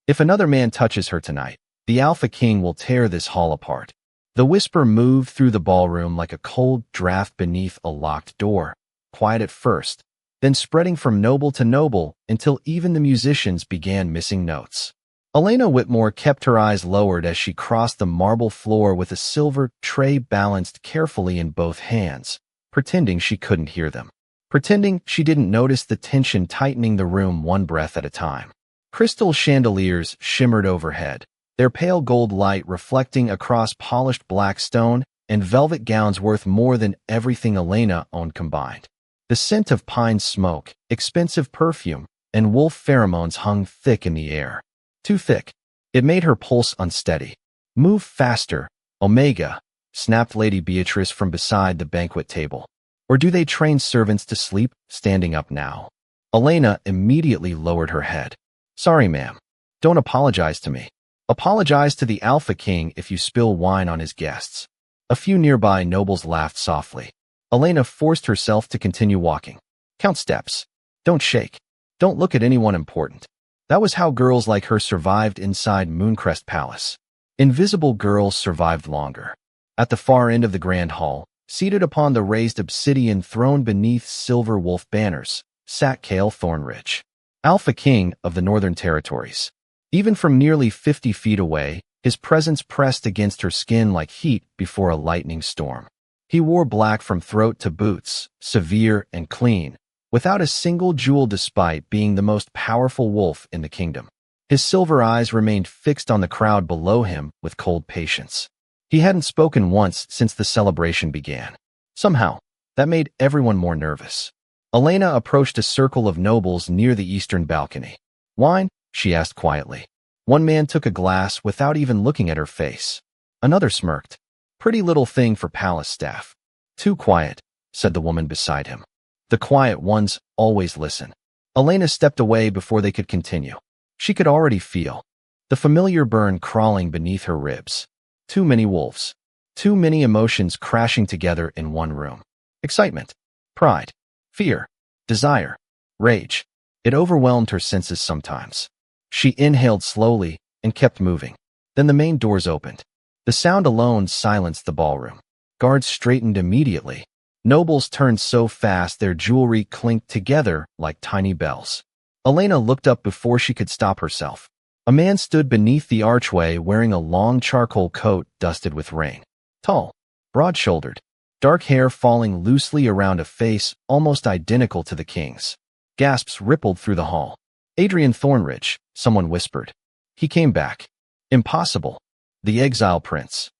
If another man touches her tonight, the Alpha King will tear this hall apart. The whisper moved through the ballroom like a cold draft beneath a locked door, quiet at first, then spreading from noble to noble until even the musicians began missing notes. Elena Whitmore kept her eyes lowered as she crossed the marble floor with a silver tray balanced carefully in both hands, pretending she couldn't hear them, pretending she didn't notice the tension tightening the room one breath at a time. Crystal chandeliers shimmered overhead, their pale gold light reflecting across polished black stone and velvet gowns worth more than everything Elena owned combined. The scent of pine smoke, expensive perfume, and wolf pheromones hung thick in the air. Too thick. It made her pulse unsteady. Move faster, Omega, snapped Lady Beatrice from beside the banquet table. Or do they train servants to sleep, standing up now? Elena immediately lowered her head. Sorry, ma'am. Don't apologize to me. Apologize to the Alpha King if you spill wine on his guests. A few nearby nobles laughed softly. Elena forced herself to continue walking. Count steps. Don't shake. Don't look at anyone important. That was how girls like her survived inside Mooncrest Palace. Invisible girls survived longer. At the far end of the grand hall, seated upon the raised obsidian throne beneath silver wolf banners, sat Cale Thornridge, Alpha King of the Northern Territories. Even from nearly 50 feet away, his presence pressed against her skin like heat before a lightning storm. He wore black from throat to boots, severe and clean, without a single jewel despite being the most powerful wolf in the kingdom. His silver eyes remained fixed on the crowd below him with cold patience. He hadn't spoken once since the celebration began. Somehow, that made everyone more nervous. Elena approached a circle of nobles near the eastern balcony. Wine? She asked quietly. One man took a glass without even looking at her face. Another smirked. Pretty little thing for palace staff. Too quiet, said the woman beside him. The quiet ones always listen. Elena stepped away before they could continue. She could already feel the familiar burn crawling beneath her ribs. Too many wolves. Too many emotions crashing together in one room. Excitement, pride, fear, desire, rage. It overwhelmed her senses sometimes. She inhaled slowly and kept moving. Then the main doors opened. The sound alone silenced the ballroom. Guards straightened immediately. Nobles turned so fast their jewelry clinked together like tiny bells. Elena looked up before she could stop herself. A man stood beneath the archway wearing a long charcoal coat dusted with rain. Tall, broad-shouldered, dark hair falling loosely around a face almost identical to the king's. Gasps rippled through the hall. Adrian Thornridge, someone whispered. He came back. Impossible. The exile prince.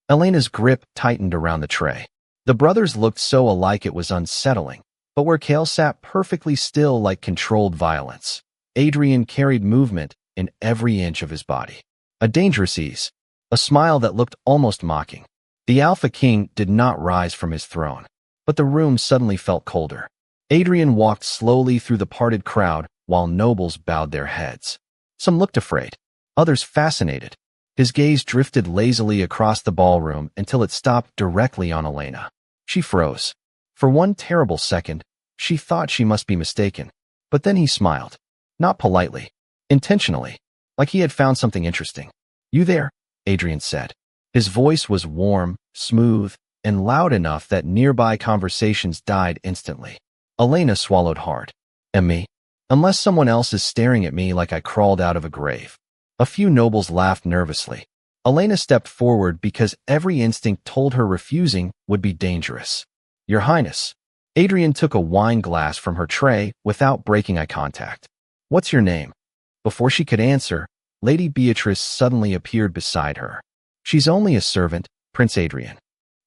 Elena's grip tightened around the tray. The brothers looked so alike it was unsettling, but where Cale sat perfectly still like controlled violence, Adrian carried movement in every inch of his body. A dangerous ease, a smile that looked almost mocking. The Alpha King did not rise from his throne, but the room suddenly felt colder. Adrian walked slowly through the parted crowd while nobles bowed their heads. Some looked afraid, others fascinated. His gaze drifted lazily across the ballroom until it stopped directly on Elena. She froze. For one terrible second, she thought she must be mistaken. But then he smiled. Not politely, intentionally, like he had found something interesting. You there? Adrian said. His voice was warm, smooth, and loud enough that nearby conversations died instantly. Elena swallowed hard. And me? Unless someone else is staring at me like I crawled out of a grave. A few nobles laughed nervously. Elena stepped forward because every instinct told her refusing would be dangerous. Your Highness. Adrian took a wine glass from her tray without breaking eye contact. What's your name? Before she could answer, Lady Beatrice suddenly appeared beside her. She's only a servant, Prince Adrian.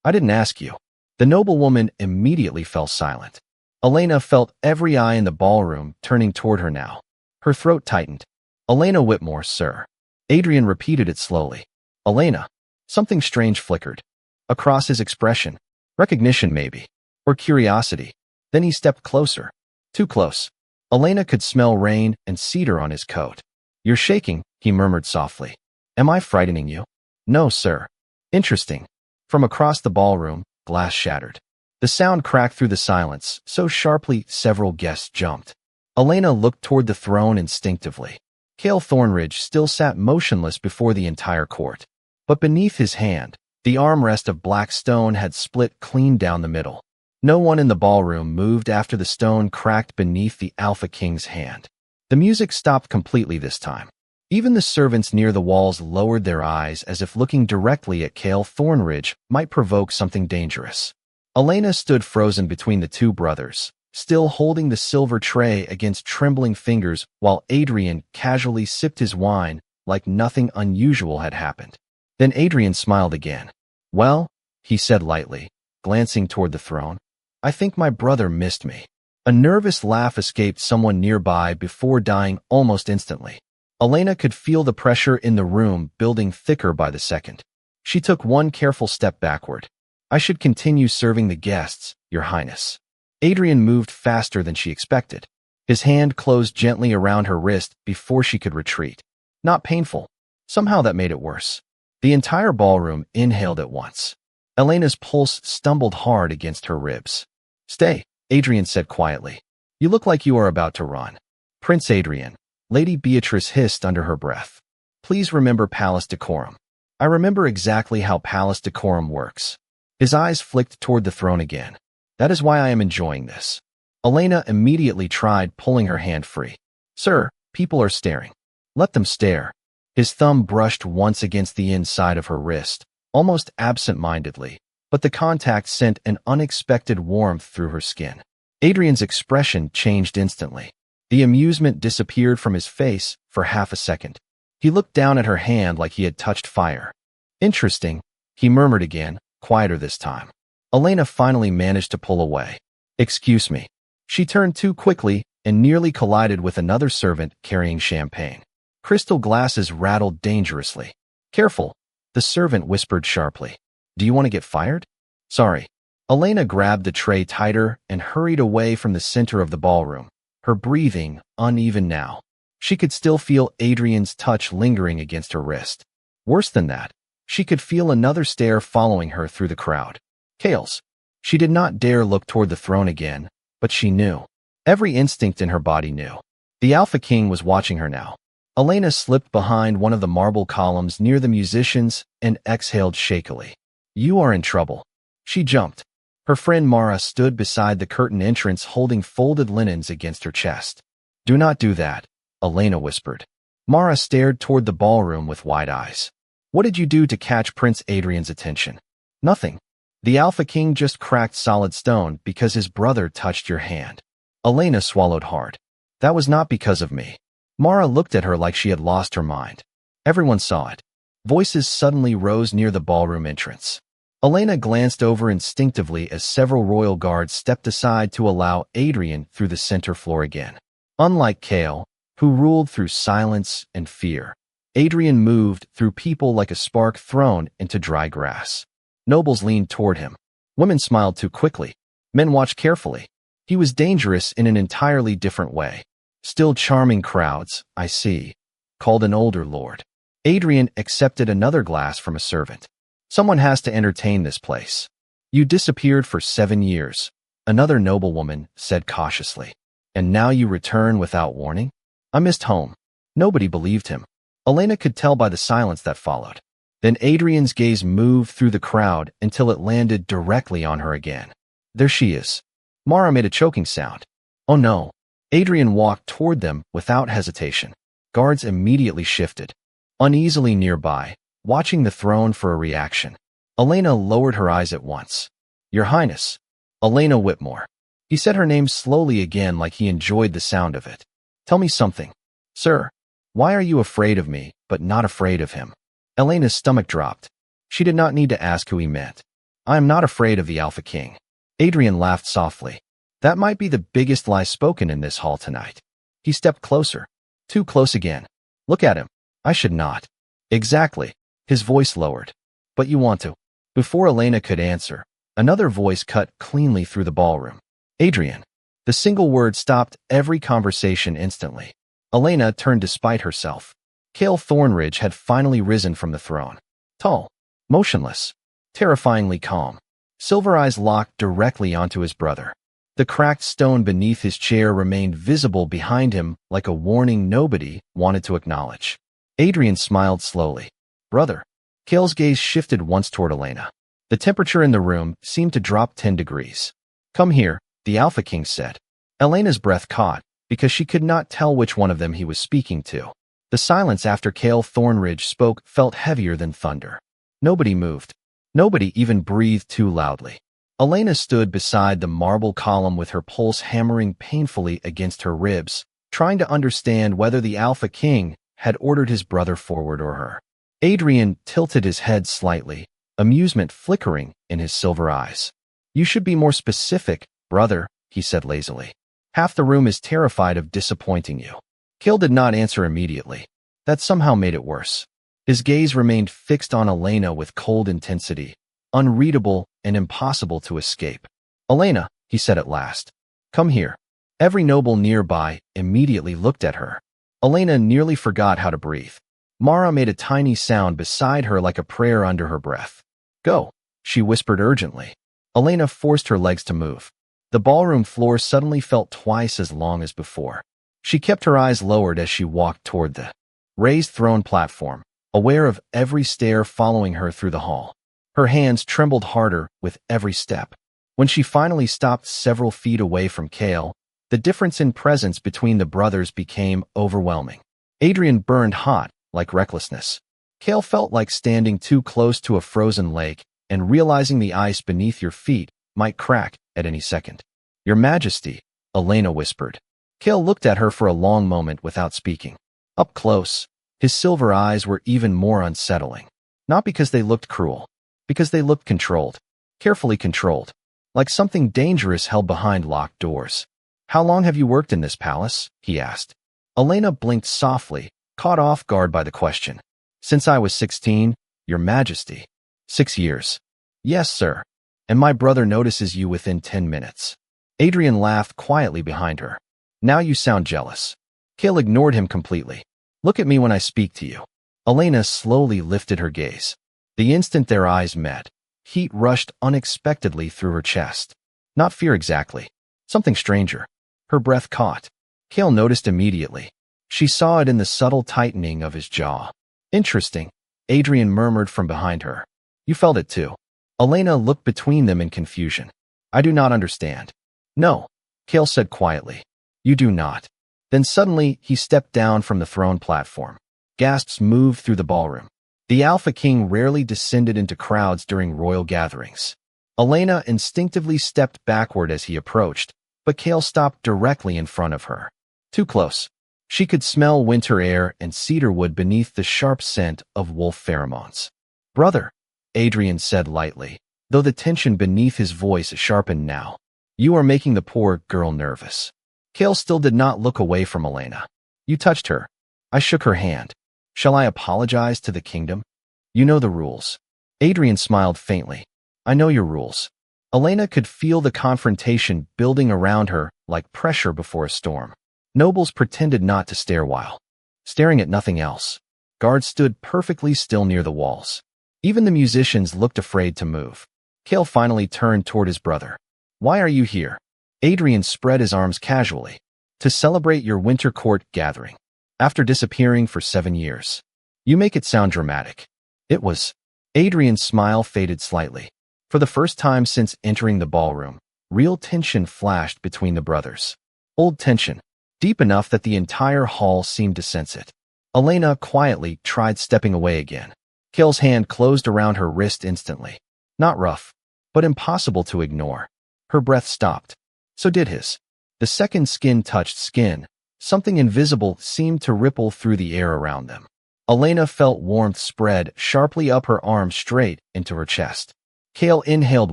I didn't ask you. The noblewoman immediately fell silent. Elena felt every eye in the ballroom turning toward her now. Her throat tightened. Elena Whitmore, sir. Adrian repeated it slowly. Elena. Something strange flickered. Across his expression. Recognition, maybe. Or curiosity. Then he stepped closer. Too close. Elena could smell rain and cedar on his coat. You're shaking, he murmured softly. Am I frightening you? No, sir. Interesting. From across the ballroom, glass shattered. The sound cracked through the silence, so sharply several guests jumped. Elena looked toward the throne instinctively. Cale Thornridge still sat motionless before the entire court. But beneath his hand, the armrest of black stone had split clean down the middle. No one in the ballroom moved after the stone cracked beneath the Alpha King's hand. The music stopped completely this time. Even the servants near the walls lowered their eyes as if looking directly at Cale Thornridge might provoke something dangerous. Elena stood frozen between the two brothers, still holding the silver tray against trembling fingers while Adrian casually sipped his wine like nothing unusual had happened. Then Adrian smiled again. "Well," he said lightly, glancing toward the throne, "I think my brother missed me." A nervous laugh escaped someone nearby before dying almost instantly. Elena could feel the pressure in the room building thicker by the second. She took one careful step backward. "I should continue serving the guests, Your Highness." Adrian moved faster than she expected. His hand closed gently around her wrist before she could retreat. Not painful. Somehow that made it worse. The entire ballroom inhaled at once. Elena's pulse stumbled hard against her ribs. "Stay," Adrian said quietly. "You look like you are about to run." "Prince Adrian," Lady Beatrice hissed under her breath. "Please remember palace decorum." "I remember exactly how palace decorum works." His eyes flicked toward the throne again. "That is why I am enjoying this." Elena immediately tried pulling her hand free. "Sir, people are staring." "Let them stare." His thumb brushed once against the inside of her wrist, almost absent-mindedly, but the contact sent an unexpected warmth through her skin. Adrian's expression changed instantly. The amusement disappeared from his face for half a second. He looked down at her hand like he had touched fire. "Interesting," he murmured again, quieter this time. Elena finally managed to pull away. "Excuse me." She turned too quickly and nearly collided with another servant carrying champagne. Crystal glasses rattled dangerously. "Careful," the servant whispered sharply. "Do you want to get fired?" "Sorry." Elena grabbed the tray tighter and hurried away from the center of the ballroom, her breathing uneven now. She could still feel Adrian's touch lingering against her wrist. Worse than that, she could feel another stare following her through the crowd. Cale's. She did not dare look toward the throne again, but she knew. Every instinct in her body knew. The Alpha King was watching her now. Elena slipped behind one of the marble columns near the musicians and exhaled shakily. "You are in trouble." She jumped. Her friend Mara stood beside the curtain entrance holding folded linens against her chest. "Do not do that," Elena whispered. Mara stared toward the ballroom with wide eyes. "What did you do to catch Prince Adrian's attention?" "Nothing. The Alpha King just cracked solid stone because his brother touched your hand." Elena swallowed hard. "That was not because of me." Mara looked at her like she had lost her mind. Everyone saw it. Voices suddenly rose near the ballroom entrance. Elena glanced over instinctively as several royal guards stepped aside to allow Adrian through the center floor again. Unlike Cale, who ruled through silence and fear, Adrian moved through people like a spark thrown into dry grass. Nobles leaned toward him. Women smiled too quickly. Men watched carefully. He was dangerous in an entirely different way. "Still charming crowds, I see," called an older lord. Adrian accepted another glass from a servant. "Someone has to entertain this place." "You disappeared for 7 years," another noblewoman said cautiously. "And now you return without warning?" "I missed home." Nobody believed him. Elena could tell by the silence that followed. Then Adrian's gaze moved through the crowd until it landed directly on her again. "There she is." Mara made a choking sound. "Oh no." Adrian walked toward them without hesitation. Guards immediately shifted. Uneasily nearby, watching the throne for a reaction. Elena lowered her eyes at once. "Your Highness." Elena Whitmore. He said her name slowly again like he enjoyed the sound of it. "Tell me something." "Sir, why are you afraid of me, but not afraid of him?" Elena's stomach dropped. She did not need to ask who he meant. "I am not afraid of the Alpha King." Adrian laughed softly. "That might be the biggest lie spoken in this hall tonight." He stepped closer. Too close again. "Look at him." "I should not." "Exactly." His voice lowered. "But you want to." Before Elena could answer, another voice cut cleanly through the ballroom. "Adrian." The single word stopped every conversation instantly. Elena turned despite herself. Cale Thornridge had finally risen from the throne. Tall, motionless, terrifyingly calm. Silver eyes locked directly onto his brother. The cracked stone beneath his chair remained visible behind him like a warning nobody wanted to acknowledge. Adrian smiled slowly. Brother. Kale's gaze shifted once toward Elena. The temperature in the room seemed to drop 10 degrees. Come here, the Alpha King said. Elena's breath caught, because she could not tell which one of them he was speaking to. The silence after Kale Thornridge spoke felt heavier than thunder. Nobody moved. Nobody even breathed too loudly. Elena stood beside the marble column with her pulse hammering painfully against her ribs, trying to understand whether the Alpha King had ordered his brother forward or her. Adrian tilted his head slightly, amusement flickering in his silver eyes. You should be more specific, brother, he said lazily. Half the room is terrified of disappointing you. Kale did not answer immediately. That somehow made it worse. His gaze remained fixed on Elena with cold intensity, unreadable and impossible to escape. Elena, he said at last. Come here. Every noble nearby immediately looked at her. Elena nearly forgot how to breathe. Mara made a tiny sound beside her like a prayer under her breath. Go, she whispered urgently. Elena forced her legs to move. The ballroom floor suddenly felt twice as long as before. She kept her eyes lowered as she walked toward the raised throne platform, aware of every stare following her through the hall. Her hands trembled harder with every step. When she finally stopped several feet away from Kale, the difference in presence between the brothers became overwhelming. Adrian burned hot, like recklessness. Kale felt like standing too close to a frozen lake and realizing the ice beneath your feet might crack at any second. Your Majesty, Elena whispered. Kale looked at her for a long moment without speaking. Up close, his silver eyes were even more unsettling. Not because they looked cruel, because they looked controlled, carefully controlled, like something dangerous held behind locked doors. How long have you worked in this palace? He asked. Elena blinked softly, caught off guard by the question. Since I was 16, Your Majesty. 6 years. Yes, sir. And my brother notices you within 10 minutes. Adrian laughed quietly behind her. Now you sound jealous. Kale ignored him completely. Look at me when I speak to you. Elena slowly lifted her gaze. The instant their eyes met, heat rushed unexpectedly through her chest. Not fear exactly. Something stranger. Her breath caught. Kale noticed immediately. She saw it in the subtle tightening of his jaw. Interesting, Adrian murmured from behind her. You felt it too. Elena looked between them in confusion. I do not understand. No, Kale said quietly. You do not. Then suddenly he stepped down from the throne platform. Gasps moved through the ballroom. The Alpha King rarely descended into crowds during royal gatherings. Elena instinctively stepped backward as he approached, but Kale stopped directly in front of her. Too close. She could smell winter air and cedarwood beneath the sharp scent of wolf pheromones. Brother, Adrian said lightly, though the tension beneath his voice sharpened now. You are making the poor girl nervous. Kale still did not look away from Elena. You touched her. I shook her hand. Shall I apologize to the kingdom? You know the rules. Adrian smiled faintly. I know your rules. Elena could feel the confrontation building around her like pressure before a storm. Nobles pretended not to stare while staring at nothing else. Guards stood perfectly still near the walls. Even the musicians looked afraid to move. Kale finally turned toward his brother. Why are you here? Adrian spread his arms casually. To celebrate your winter court gathering. After disappearing for 7 years. You make it sound dramatic. It was. Adrian's smile faded slightly. For the first time since entering the ballroom, real tension flashed between the brothers. Old tension. Deep enough that the entire hall seemed to sense it. Elena quietly tried stepping away again. Kale's hand closed around her wrist instantly. Not rough, but impossible to ignore. Her breath stopped. So did his. The second skin touched skin. Something invisible seemed to ripple through the air around them. Elena felt warmth spread sharply up her arm straight into her chest. Kale inhaled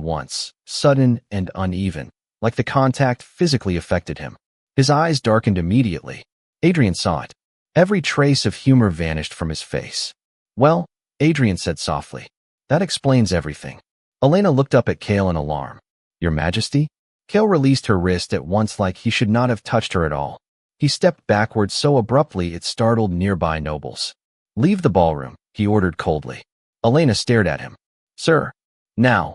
once, sudden and uneven, like the contact physically affected him. His eyes darkened immediately. Adrian saw it. Every trace of humor vanished from his face. Well, Adrian said softly. That explains everything. Elena looked up at Kale in alarm. Your Majesty? Kale released her wrist at once like he should not have touched her at all. He stepped backward so abruptly it startled nearby nobles. Leave the ballroom, he ordered coldly. Elena stared at him. Sir. Now.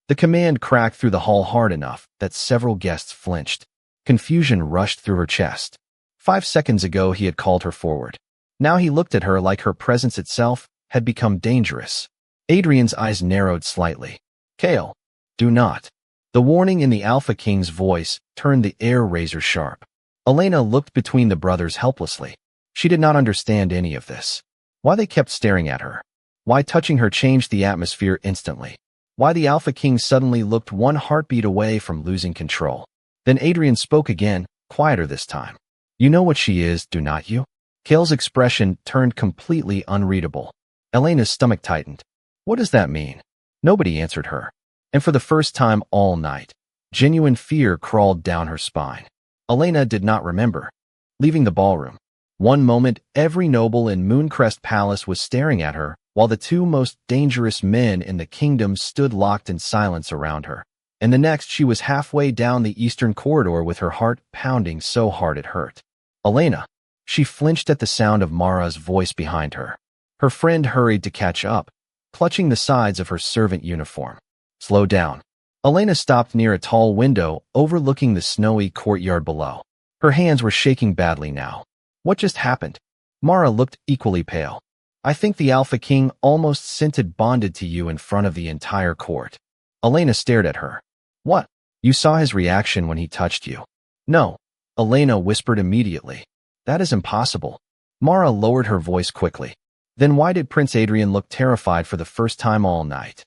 The command cracked through the hall hard enough that several guests flinched. Confusion rushed through her chest. 5 seconds ago he had called her forward. Now he looked at her like her presence itself had become dangerous. Adrian's eyes narrowed slightly. Kale, do not. The warning in the Alpha King's voice turned the air razor sharp. Elena looked between the brothers helplessly. She did not understand any of this. Why they kept staring at her. Why touching her changed the atmosphere instantly. Why the Alpha King suddenly looked one heartbeat away from losing control. Then Adrian spoke again, quieter this time. You know what she is, do not you? Kale's expression turned completely unreadable. Elena's stomach tightened. What does that mean? Nobody answered her. And for the first time all night, genuine fear crawled down her spine. Elena did not remember. Leaving the ballroom. One moment, every noble in Mooncrest Palace was staring at her, while the 2 most dangerous men in the kingdom stood locked in silence around her. And the next, she was halfway down the eastern corridor with her heart pounding so hard it hurt. Elena. She flinched at the sound of Mara's voice behind her. Her friend hurried to catch up, clutching the sides of her servant uniform. Slow down. Elena stopped near a tall window overlooking the snowy courtyard below. Her hands were shaking badly now. What just happened? Mara looked equally pale. I think the Alpha King almost scented bonded to you in front of the entire court. Elena stared at her. What? You saw his reaction when he touched you? No. Elena whispered immediately. That is impossible. Mara lowered her voice quickly. Then why did Prince Adrian look terrified for the first time all night?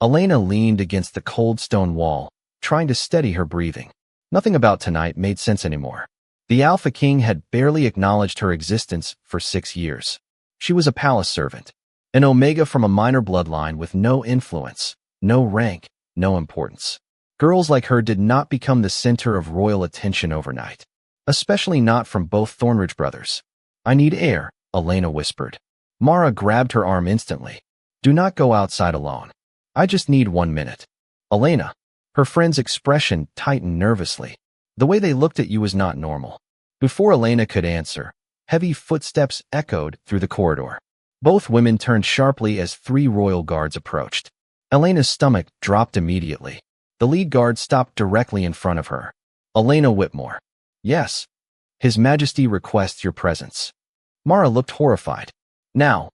Elena leaned against the cold stone wall, trying to steady her breathing. Nothing about tonight made sense anymore. The Alpha King had barely acknowledged her existence for 6 years. She was a palace servant, an Omega from a minor bloodline with no influence, no rank, no importance. Girls like her did not become the center of royal attention overnight, especially not from both Thornridge brothers. I need air, Elena whispered. Mara grabbed her arm instantly. Do not go outside alone. I just need 1 minute. Elena. Her friend's expression tightened nervously. The way they looked at you was not normal. Before Elena could answer, heavy footsteps echoed through the corridor. Both women turned sharply as 3 royal guards approached. Elena's stomach dropped immediately. The lead guard stopped directly in front of her. Elena Whitmore. Yes. His Majesty requests your presence. Mara looked horrified. Now,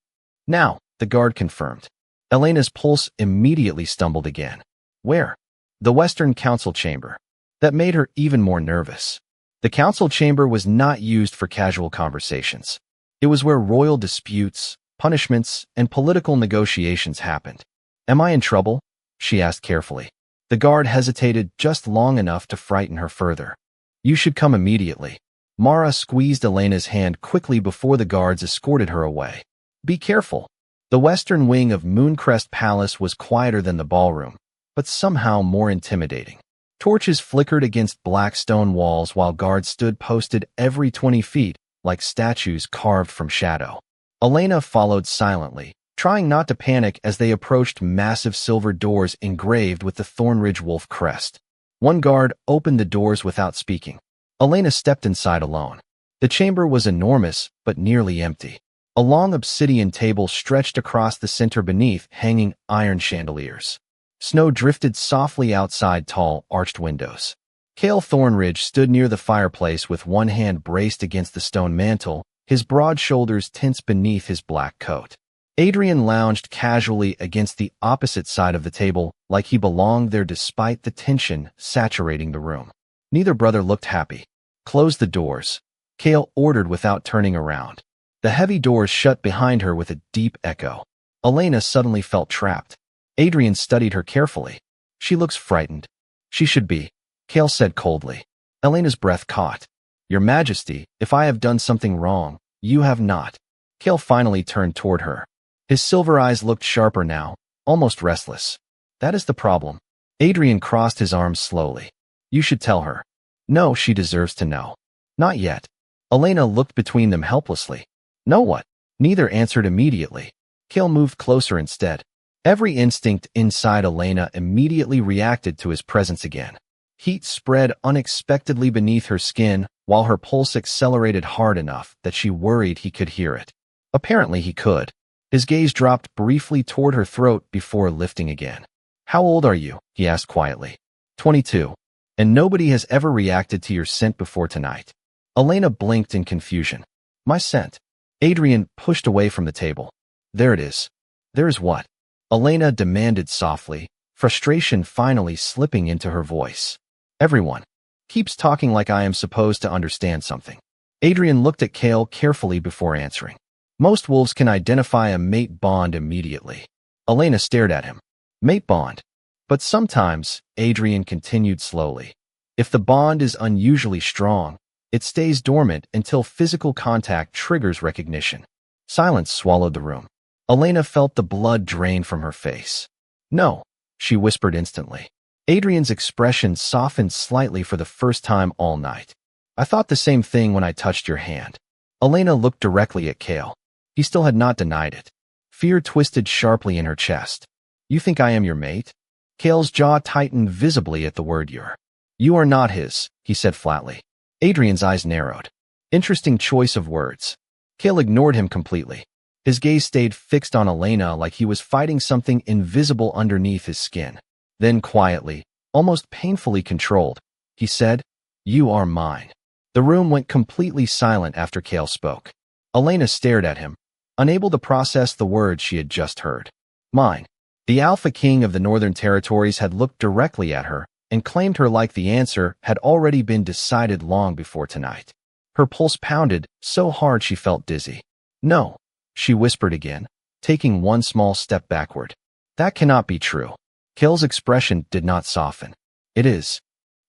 the guard confirmed. Elena's pulse immediately stumbled again. Where? The Western Council Chamber. That made her even more nervous. The council chamber was not used for casual conversations. It was where royal disputes, punishments, and political negotiations happened. Am I in trouble? She asked carefully. The guard hesitated just long enough to frighten her further. You should come immediately. Mara squeezed Elena's hand quickly before the guards escorted her away. Be careful. The western wing of Mooncrest Palace was quieter than the ballroom, but somehow more intimidating. Torches flickered against black stone walls while guards stood posted every 20 feet, like statues carved from shadow. Elena followed silently, trying not to panic as they approached massive silver doors engraved with the Thornridge wolf crest. One guard opened the doors without speaking. Elena stepped inside alone. The chamber was enormous, but nearly empty. A long obsidian table stretched across the center beneath hanging iron chandeliers. Snow drifted softly outside tall, arched windows. Kale Thornridge stood near the fireplace with one hand braced against the stone mantel, his broad shoulders tense beneath his black coat. Adrian lounged casually against the opposite side of the table, like he belonged there despite the tension saturating the room. Neither brother looked happy. Close the doors, Kale ordered without turning around. The heavy doors shut behind her with a deep echo. Elena suddenly felt trapped. Adrian studied her carefully. She looks frightened. She should be, Kale said coldly. Elena's breath caught. Your Majesty, if I have done something wrong, you have not. Kale finally turned toward her. His silver eyes looked sharper now, almost restless. That is the problem. Adrian crossed his arms slowly. You should tell her. No, she deserves to know. Not yet. Elena looked between them helplessly. Know what? Neither answered immediately. Kale moved closer instead. Every instinct inside Elena immediately reacted to his presence again. Heat spread unexpectedly beneath her skin, while her pulse accelerated hard enough that she worried he could hear it. Apparently he could. His gaze dropped briefly toward her throat before lifting again. How old are you? He asked quietly. 22. And nobody has ever reacted to your scent before tonight. Elena blinked in confusion. My scent. Adrian pushed away from the table. There it is. There is what? Elena demanded softly, frustration finally slipping into her voice. Everyone keeps talking like I am supposed to understand something. Adrian looked at Kale carefully before answering. Most wolves can identify a mate bond immediately. Elena stared at him. Mate bond. But sometimes, Adrian continued slowly, if the bond is unusually strong, it stays dormant until physical contact triggers recognition. Silence swallowed the room. Elena felt the blood drain from her face. No, she whispered instantly. Adrian's expression softened slightly for the first time all night. I thought the same thing when I touched your hand. Elena looked directly at Kale. He still had not denied it. Fear twisted sharply in her chest. You think I am your mate? Kale's jaw tightened visibly at the word your. You are not his, he said flatly. Adrian's eyes narrowed. Interesting choice of words. Kale ignored him completely. His gaze stayed fixed on Elena like he was fighting something invisible underneath his skin. Then quietly, almost painfully controlled, he said, You are mine. The room went completely silent after Kale spoke. Elena stared at him, unable to process the words she had just heard. Mine. The Alpha King of the Northern Territories had looked directly at her and claimed her like the answer had already been decided long before tonight. Her pulse pounded so hard she felt dizzy. No, she whispered again, taking one small step backward. That cannot be true. Kale's expression did not soften. It is.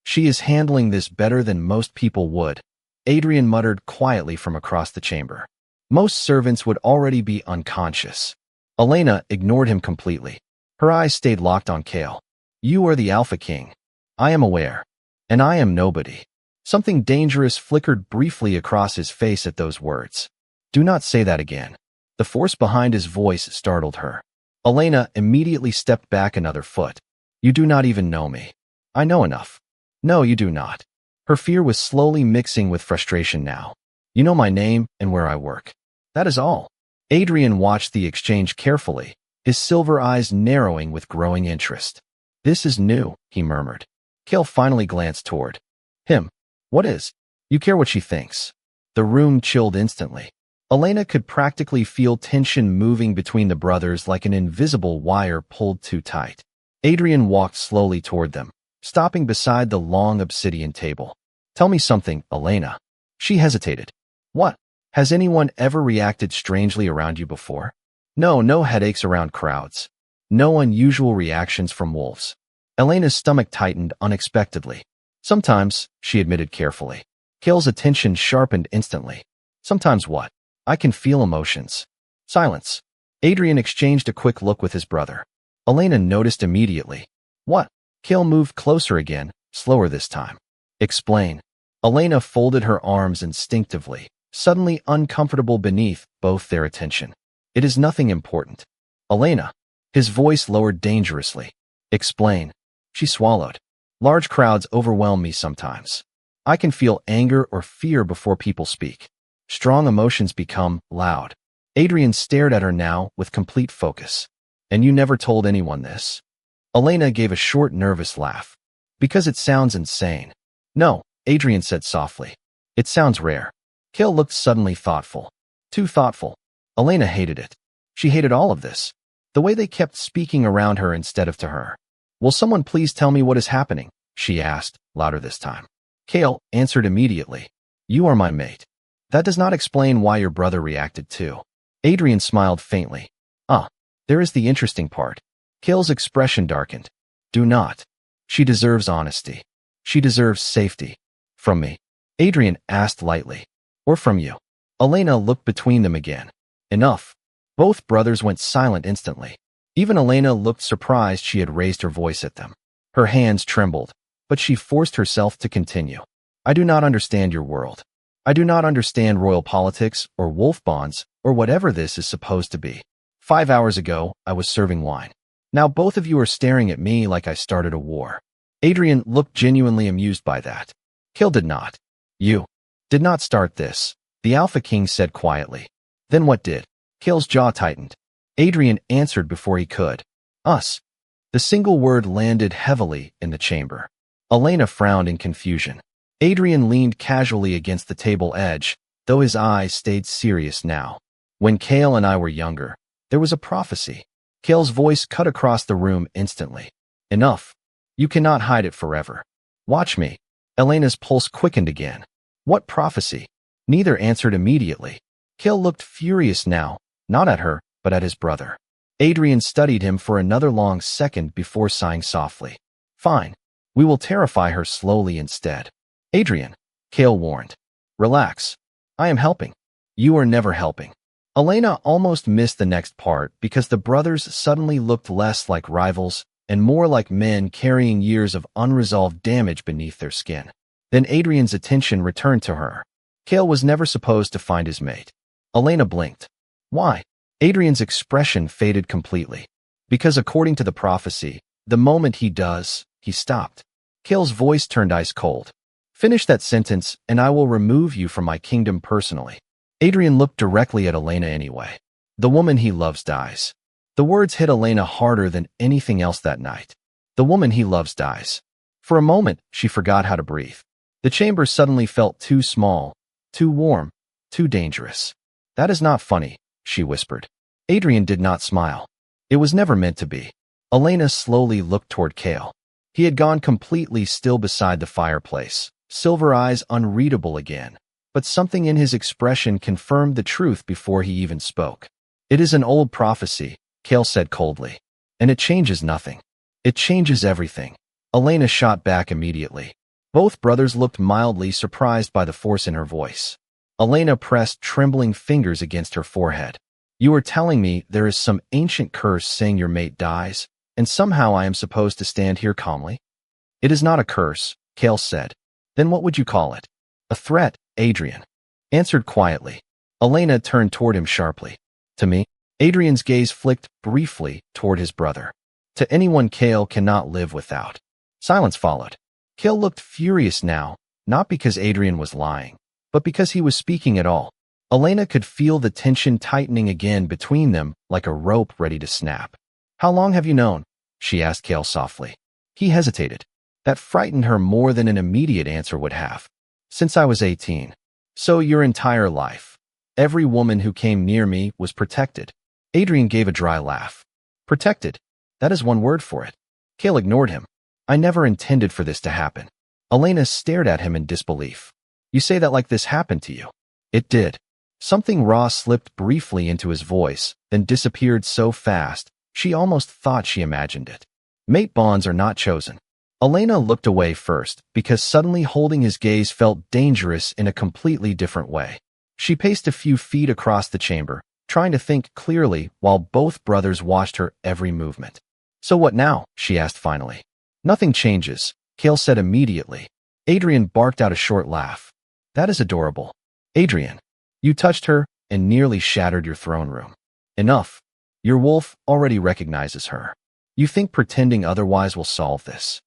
She is handling this better than most people would, Adrian muttered quietly from across the chamber. Most servants would already be unconscious. Elena ignored him completely. Her eyes stayed locked on Kale. You are the Alpha King. I am aware. And I am nobody. Something dangerous flickered briefly across his face at those words. Do not say that again. The force behind his voice startled her. Elena immediately stepped back another foot. You do not even know me. I know enough. No, you do not. Her fear was slowly mixing with frustration now. You know my name and where I work. That is all. Adrian watched the exchange carefully, his silver eyes narrowing with growing interest. This is new, he murmured. Kale finally glanced toward him. What is? You care what she thinks. The room chilled instantly. Elena could practically feel tension moving between the brothers like an invisible wire pulled too tight. Adrian walked slowly toward them, stopping beside the long obsidian table. Tell me something, Elena. She hesitated. What? Has anyone ever reacted strangely around you before? No headaches around crowds. No unusual reactions from wolves. Elena's stomach tightened unexpectedly. Sometimes, she admitted carefully. Kale's attention sharpened instantly. Sometimes what? I can feel emotions. Silence. Adrian exchanged a quick look with his brother. Elena noticed immediately. What? Kale moved closer again, slower this time. Explain. Elena folded her arms instinctively, suddenly uncomfortable beneath both their attention. It is nothing important. Elena. His voice lowered dangerously. Explain. She swallowed. Large crowds overwhelm me sometimes. I can feel anger or fear before people speak. Strong emotions become loud. Adrian stared at her now with complete focus. And you never told anyone this? Elena gave a short, nervous laugh. Because it sounds insane. No, Adrian said softly. It sounds rare. Kale looked suddenly thoughtful. Too thoughtful. Elena hated it. She hated all of this. The way they kept speaking around her instead of to her. Will someone please tell me what is happening? She asked, louder this time. Kale answered immediately. You are my mate. That does not explain why your brother reacted too. Adrian smiled faintly. There is the interesting part. Kale's expression darkened. Do not. She deserves honesty. She deserves safety. From me. Adrian asked lightly. Or from you. Elena looked between them again. Enough. Both brothers went silent instantly. Even Elena looked surprised she had raised her voice at them. Her hands trembled, but she forced herself to continue. I do not understand your world. I do not understand royal politics or wolf bonds or whatever this is supposed to be. 5 hours ago, I was serving wine. Now both of you are staring at me like I started a war. Adrian looked genuinely amused by that. Kale did not. You did not start this, the Alpha King said quietly. Then what did? Kale's jaw tightened. Adrian answered before he could. Us. The single word landed heavily in the chamber. Elena frowned in confusion. Adrian leaned casually against the table edge, though his eyes stayed serious now. When Kale and I were younger, there was a prophecy. Kale's voice cut across the room instantly. Enough. You cannot hide it forever. Watch me. Elena's pulse quickened again. What prophecy? Neither answered immediately. Kale looked furious now, not at her, but at his brother. Adrian studied him for another long second before sighing softly. Fine. We will terrify her slowly instead. Adrian, Kale warned. Relax. I am helping. You are never helping. Elena almost missed the next part because the brothers suddenly looked less like rivals and more like men carrying years of unresolved damage beneath their skin. Then Adrian's attention returned to her. Kale was never supposed to find his mate. Elena blinked. Why? Adrian's expression faded completely. Because according to the prophecy, the moment he does, he stopped. Kale's voice turned ice cold. Finish that sentence and I will remove you from my kingdom personally. Adrian looked directly at Elena anyway. The woman he loves dies. The words hit Elena harder than anything else that night. The woman he loves dies. For a moment, she forgot how to breathe. The chamber suddenly felt too small, too warm, too dangerous. That is not funny, she whispered. Adrian did not smile. It was never meant to be. Elena slowly looked toward Kale. He had gone completely still beside the fireplace, silver eyes unreadable again. But something in his expression confirmed the truth before he even spoke. It is an old prophecy, Kale said coldly. And it changes nothing. It changes everything. Elena shot back immediately. Both brothers looked mildly surprised by the force in her voice. Elena pressed trembling fingers against her forehead. You are telling me there is some ancient curse saying your mate dies, and somehow I am supposed to stand here calmly? It is not a curse, Kale said. Then what would you call it? A threat, Adrian answered quietly. Elena turned toward him sharply. To me? Adrian's gaze flicked briefly toward his brother. To anyone Kale cannot live without. Silence followed. Kale looked furious now, not because Adrian was lying, but because he was speaking at all. Elena could feel the tension tightening again between them like a rope ready to snap. How long have you known? She asked Kale softly. He hesitated. That frightened her more than an immediate answer would have. Since I was 18. So your entire life. Every woman who came near me was protected. Adrian gave a dry laugh. Protected. That is one word for it. Kale ignored him. I never intended for this to happen. Elena stared at him in disbelief. You say that like this happened to you. It did. Something raw slipped briefly into his voice, then disappeared so fast, she almost thought she imagined it. Mate bonds are not chosen. Elena looked away first, because suddenly holding his gaze felt dangerous in a completely different way. She paced a few feet across the chamber, trying to think clearly while both brothers watched her every movement. So what now? She asked finally. Nothing changes, Kale said immediately. Adrian barked out a short laugh. That is adorable. Adrian, you touched her and nearly shattered your throne room. Enough. Your wolf already recognizes her. You think pretending otherwise will solve this?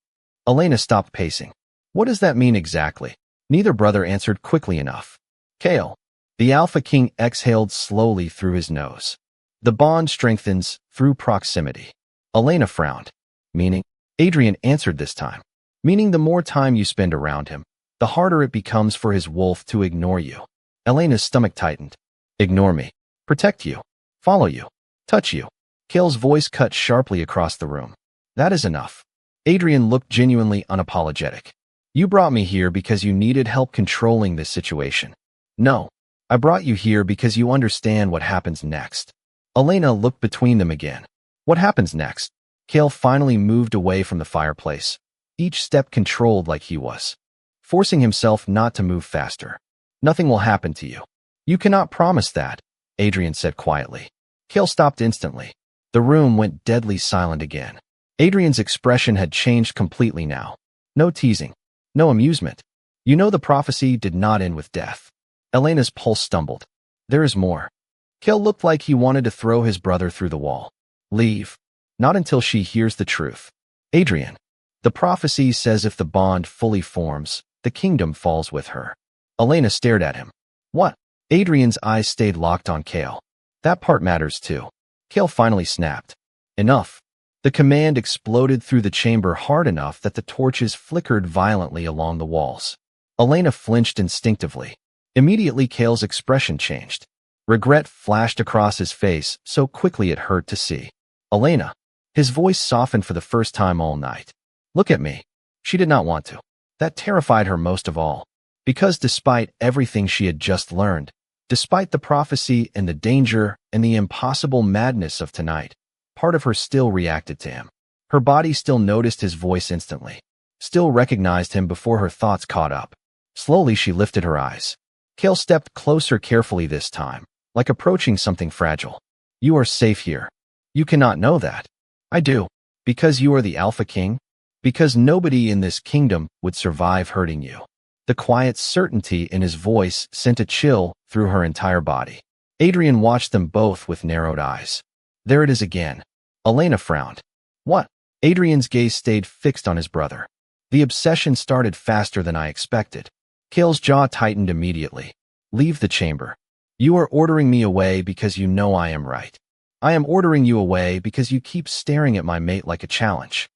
Elena stopped pacing. What does that mean exactly? Neither brother answered quickly enough. Kale. The Alpha King exhaled slowly through his nose. The bond strengthens through proximity. Elena frowned. Meaning? Adrian answered this time. Meaning the more time you spend around him, the harder it becomes for his wolf to ignore you. Elena's stomach tightened. Ignore me. Protect you. Follow you. Touch you. Kale's voice cut sharply across the room. That is enough. Adrian looked genuinely unapologetic. You brought me here because you needed help controlling this situation. No. I brought you here because you understand what happens next. Elena looked between them again. What happens next? Kale finally moved away from the fireplace, each step controlled like he was, forcing himself not to move faster. Nothing will happen to you. You cannot promise that, Adrian said quietly. Kale stopped instantly. The room went deadly silent again. Adrian's expression had changed completely now. No teasing. No amusement. You know the prophecy did not end with death. Elena's pulse stumbled. There is more. Kale looked like he wanted to throw his brother through the wall. Leave. Not until she hears the truth. Adrian. The prophecy says if the bond fully forms, the kingdom falls with her. Elena stared at him. What? Adrian's eyes stayed locked on Kale. That part matters too. Kale finally snapped. Enough. The command exploded through the chamber hard enough that the torches flickered violently along the walls. Elena flinched instinctively. Immediately, Kale's expression changed. Regret flashed across his face so quickly it hurt to see. Elena. His voice softened for the first time all night. Look at me. She did not want to. That terrified her most of all. Because despite everything she had just learned, despite the prophecy and the danger and the impossible madness of tonight, part of her still reacted to him. Her body still noticed his voice instantly, still recognized him before her thoughts caught up. Slowly, she lifted her eyes. Kale stepped closer carefully this time, like approaching something fragile. You are safe here. You cannot know that. I do. Because you are the Alpha King? Because nobody in this kingdom would survive hurting you. The quiet certainty in his voice sent a chill through her entire body. Adrian watched them both with narrowed eyes. There it is again. Elena frowned. What? Adrian's gaze stayed fixed on his brother. The obsession started faster than I expected. Kale's jaw tightened immediately. Leave the chamber. You are ordering me away because you know I am right. I am ordering you away because you keep staring at my mate like a challenge.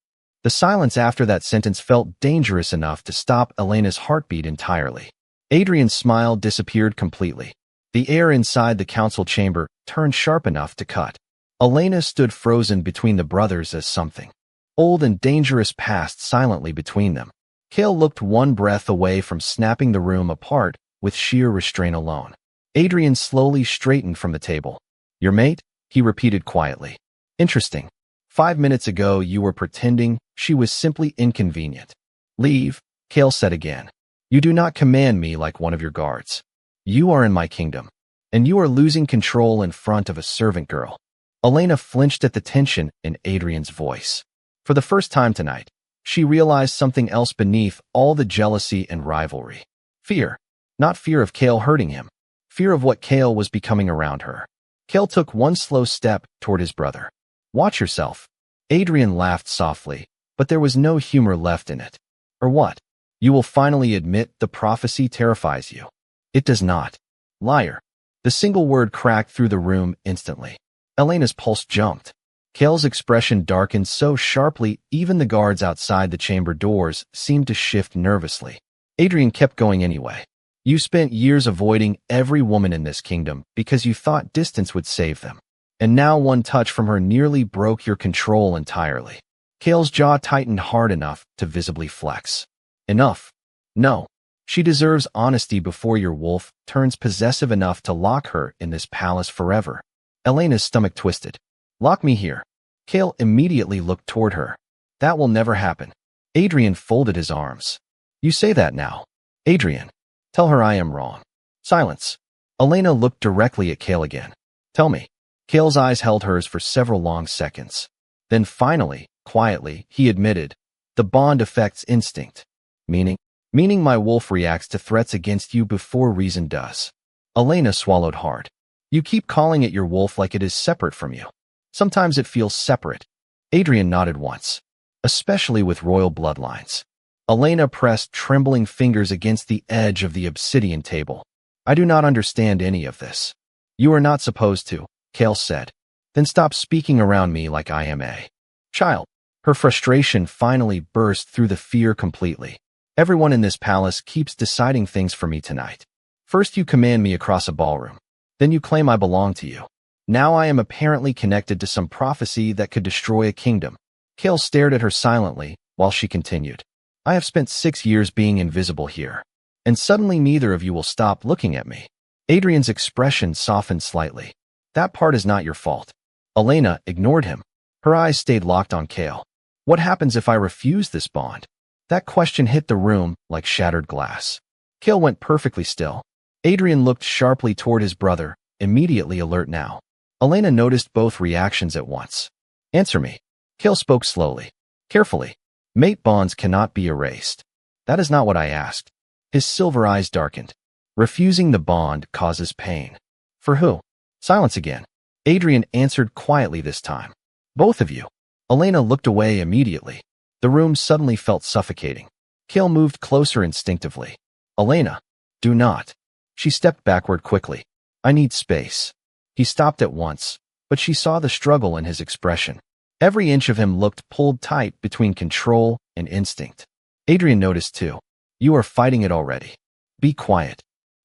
The silence after that sentence felt dangerous enough to stop Elena's heartbeat entirely. Adrian's smile disappeared completely. The air inside the council chamber turned sharp enough to cut. Elena stood frozen between the brothers as something old and dangerous passed silently between them. Kale looked one breath away from snapping the room apart with sheer restraint alone. Adrian slowly straightened from the table. Your mate? He repeated quietly. Interesting. 5 minutes ago you were pretending she was simply inconvenient. Leave, Kale said again. You do not command me like one of your guards. You are in my kingdom, and you are losing control in front of a servant girl. Elena flinched at the tension in Adrian's voice. For the first time tonight, she realized something else beneath all the jealousy and rivalry. Fear. Not fear of Kale hurting him. Fear of what Kale was becoming around her. Kale took one slow step toward his brother. Watch yourself. Adrian laughed softly, but there was no humor left in it. Or what? You will finally admit the prophecy terrifies you. It does not. Liar. The single word cracked through the room instantly. Elena's pulse jumped. Kale's expression darkened so sharply even the guards outside the chamber doors seemed to shift nervously. Adrian kept going anyway. You spent years avoiding every woman in this kingdom because you thought distance would save them. And now one touch from her nearly broke your control entirely. Kale's jaw tightened hard enough to visibly flex. Enough. No. She deserves honesty before your wolf turns possessive enough to lock her in this palace forever. Elena's stomach twisted. Lock me here. Kale immediately looked toward her. That will never happen. Adrian folded his arms. You say that now. Adrian. Tell her I am wrong. Silence. Elena looked directly at Kale again. Tell me. Kale's eyes held hers for several long seconds. Then finally, quietly, he admitted, the bond affects instinct. Meaning my wolf reacts to threats against you before reason does. Elena swallowed hard. You keep calling it your wolf like it is separate from you. Sometimes it feels separate. Adrian nodded once. Especially with royal bloodlines. Elena pressed trembling fingers against the edge of the obsidian table. I do not understand any of this. You are not supposed to, Kale said. Then stop speaking around me like I am a child. Her frustration finally burst through the fear completely. Everyone in this palace keeps deciding things for me tonight. First you command me across a ballroom. Then you claim I belong to you. Now I am apparently connected to some prophecy that could destroy a kingdom. Kale stared at her silently while she continued. I have spent 6 years being invisible here. And suddenly neither of you will stop looking at me. Adrian's expression softened slightly. That part is not your fault. Elena ignored him. Her eyes stayed locked on Kale. What happens if I refuse this bond? That question hit the room like shattered glass. Kale went perfectly still. Adrian looked sharply toward his brother, immediately alert now. Elena noticed both reactions at once. Answer me. Kale spoke slowly, carefully. Mate bonds cannot be erased. That is not what I asked. His silver eyes darkened. Refusing the bond causes pain. For who? Silence again. Adrian answered quietly this time. Both of you. Elena looked away immediately. The room suddenly felt suffocating. Kale moved closer instinctively. Elena, do not. She stepped backward quickly. I need space. He stopped at once, but she saw the struggle in his expression. Every inch of him looked pulled tight between control and instinct. Adrian noticed too. You are fighting it already. Be quiet.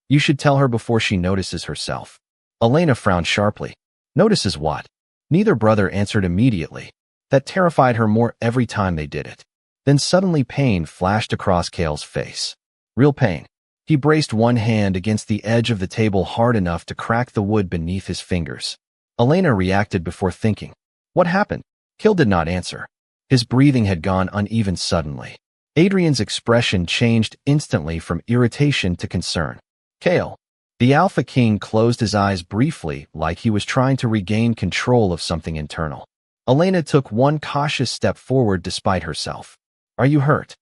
You should tell her before she notices herself. Elena frowned sharply. Notices what? Neither brother answered immediately. That terrified her more every time they did it. Then suddenly pain flashed across Cale's face. Real pain. He braced one hand against the edge of the table hard enough to crack the wood beneath his fingers. Elena reacted before thinking. What happened? Cale did not answer. His breathing had gone uneven suddenly. Adrian's expression changed instantly from irritation to concern. Cale. The Alpha King closed his eyes briefly like he was trying to regain control of something internal. Elena took one cautious step forward despite herself. Are you hurt?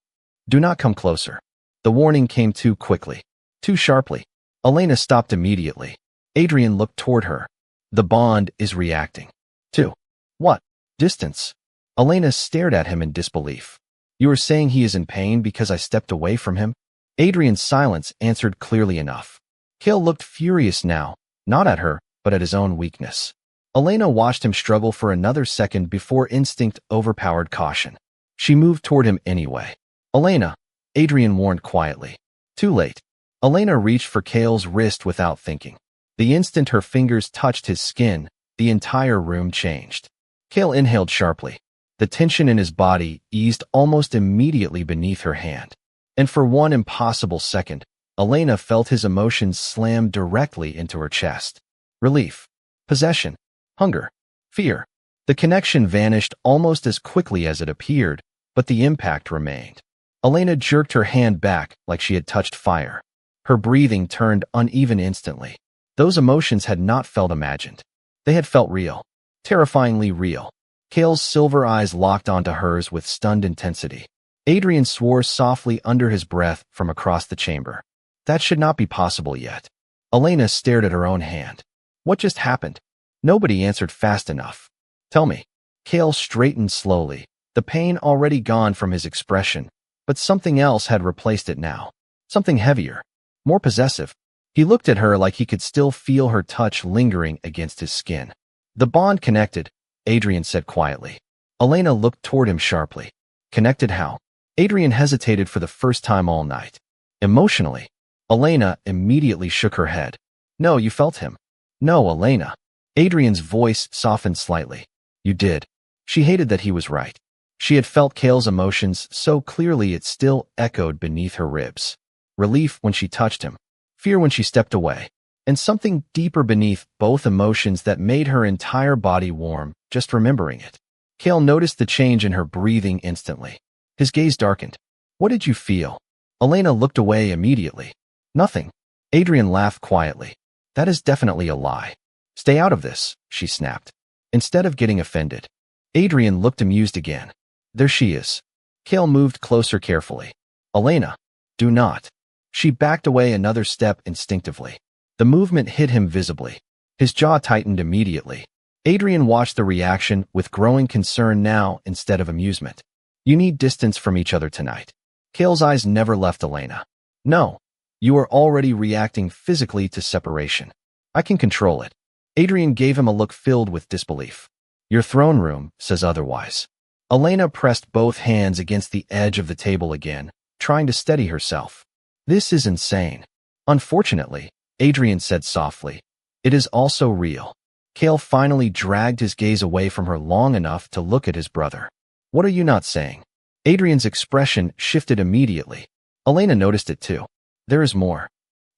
Do not come closer. The warning came too quickly, too sharply. Elena stopped immediately. Adrian looked toward her. The bond is reacting. To what? Distance. Elena stared at him in disbelief. You are saying he is in pain because I stepped away from him? Adrian's silence answered clearly enough. Cale looked furious now, not at her, but at his own weakness. Elena watched him struggle for another second before instinct overpowered caution. She moved toward him anyway. Elena, Adrian warned quietly. Too late. Elena reached for Cale's wrist without thinking. The instant her fingers touched his skin, the entire room changed. Cale inhaled sharply. The tension in his body eased almost immediately beneath her hand. And for one impossible second, Elena felt his emotions slam directly into her chest. Relief, possession, hunger, fear. The connection vanished almost as quickly as it appeared, but the impact remained. Elena jerked her hand back like she had touched fire. Her breathing turned uneven instantly. Those emotions had not felt imagined. They had felt real, terrifyingly real. Cale's silver eyes locked onto hers with stunned intensity. Adrian swore softly under his breath from across the chamber. That should not be possible yet. Elena stared at her own hand. What just happened? Nobody answered fast enough. Tell me. Cale straightened slowly, the pain already gone from his expression, but something else had replaced it now. Something heavier, more possessive. He looked at her like he could still feel her touch lingering against his skin. The bond connected, Adrian said quietly. Elena looked toward him sharply. Connected how? Adrian hesitated for the first time all night. Emotionally. Elena immediately shook her head. No, you felt him. No, Elena. Adrian's voice softened slightly. You did. She hated that he was right. She had felt Cale's emotions so clearly it still echoed beneath her ribs. Relief when she touched him. Fear when she stepped away. And something deeper beneath both emotions that made her entire body warm, just remembering it. Cale noticed the change in her breathing instantly. His gaze darkened. What did you feel? Elena looked away immediately. Nothing. Adrian laughed quietly. That is definitely a lie. Stay out of this, she snapped. Instead of getting offended. Adrian looked amused again. There she is. Cale moved closer carefully. Elena, do not. She backed away another step instinctively. The movement hit him visibly. His jaw tightened immediately. Adrian watched the reaction with growing concern now instead of amusement. You need distance from each other tonight. Cale's eyes never left Elena. No. You are already reacting physically to separation. I can control it. Adrian gave him a look filled with disbelief. Your throne room says otherwise. Elena pressed both hands against the edge of the table again, trying to steady herself. This is insane. Unfortunately, Adrian said softly, it is also real. Cale finally dragged his gaze away from her long enough to look at his brother. What are you not saying? Adrian's expression shifted immediately. Elena noticed it too. There is more.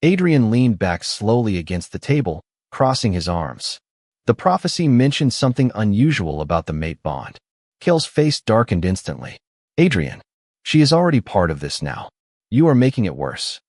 Adrian leaned back slowly against the table, crossing his arms. The prophecy mentioned something unusual about the mate bond. Cale's face darkened instantly. Adrian, she is already part of this now. You are making it worse.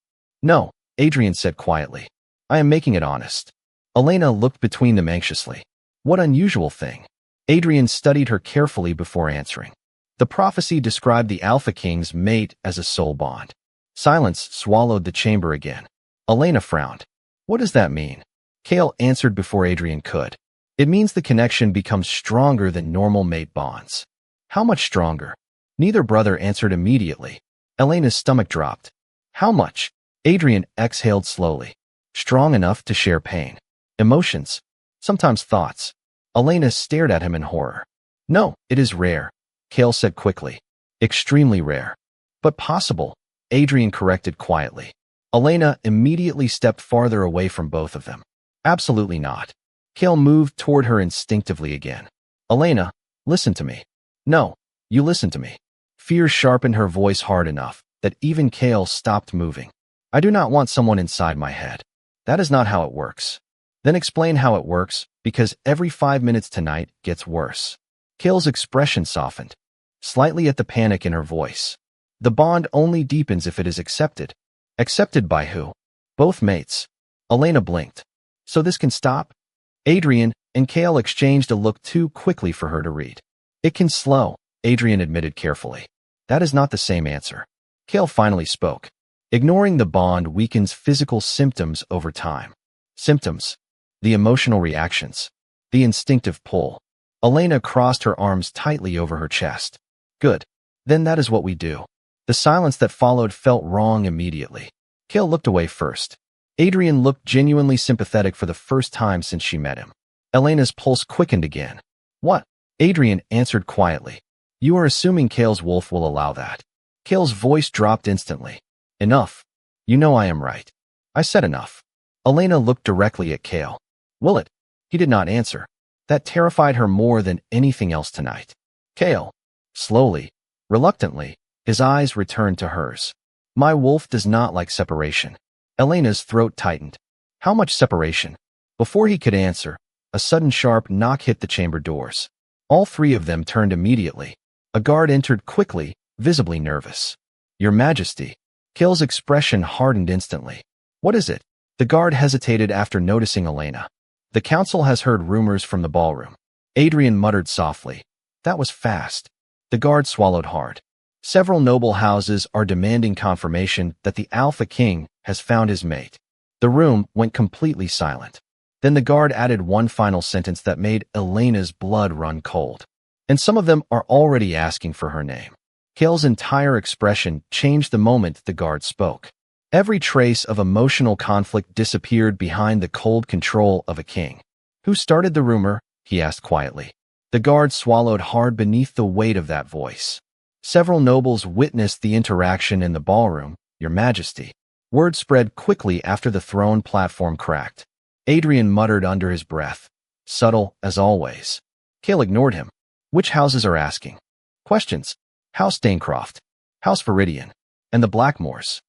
No, Adrian said quietly. I am making it honest. Elena looked between them anxiously. What unusual thing? Adrian studied her carefully before answering. The prophecy described the Alpha King's mate as a soul bond. Silence swallowed the chamber again. Elena frowned. What does that mean? Cale answered before Adrian could. It means the connection becomes stronger than normal mate bonds. How much stronger? Neither brother answered immediately. Elena's stomach dropped. How much? Adrian exhaled slowly. Strong enough to share pain. Emotions. Sometimes thoughts. Elena stared at him in horror. No, it is rare, Kale said quickly. Extremely rare. But possible, Adrian corrected quietly. Elena immediately stepped farther away from both of them. Absolutely not. Kale moved toward her instinctively again. Elena, listen to me. No, you listen to me. Fear sharpened her voice hard enough that even Kale stopped moving. I do not want someone inside my head. That is not how it works. Then explain how it works, because every 5 minutes tonight gets worse. Kale's expression softened, slightly at the panic in her voice. The bond only deepens if it is accepted. Accepted by who? Both mates. Elena blinked. So this can stop? Adrian and Kale exchanged a look too quickly for her to read. It can slow, Adrian admitted carefully. That is not the same answer. Kale finally spoke. Ignoring the bond weakens physical symptoms over time. Symptoms. The emotional reactions. The instinctive pull. Elena crossed her arms tightly over her chest. Good. Then that is what we do. The silence that followed felt wrong immediately. Kale looked away first. Adrian looked genuinely sympathetic for the first time since she met him. Elena's pulse quickened again. What? Adrian answered quietly. You are assuming Kale's wolf will allow that. Kale's voice dropped instantly. Enough. You know I am right. I said enough. Elena looked directly at Kale. Will it? He did not answer. That terrified her more than anything else tonight. Kale. Slowly, reluctantly, his eyes returned to hers. My wolf does not like separation. Elena's throat tightened. How much separation? Before he could answer, a sudden sharp knock hit the chamber doors. All three of them turned immediately. A guard entered quickly, visibly nervous. Your Majesty. Kale's expression hardened instantly. What is it? The guard hesitated after noticing Elena. The council has heard rumors from the ballroom. Adrian muttered softly. That was fast. The guard swallowed hard. Several noble houses are demanding confirmation that the Alpha King has found his mate. The room went completely silent. Then the guard added one final sentence that made Elena's blood run cold. And some of them are already asking for her name. Kale's entire expression changed the moment the guard spoke. Every trace of emotional conflict disappeared behind the cold control of a king. Who started the rumor? He asked quietly. The guard swallowed hard beneath the weight of that voice. Several nobles witnessed the interaction in the ballroom, Your Majesty. Word spread quickly after the throne platform cracked. Adrian muttered under his breath. Subtle, as always. Kale ignored him. Which houses are asking? Questions. House Daincroft. House Viridian. And the Blackmores.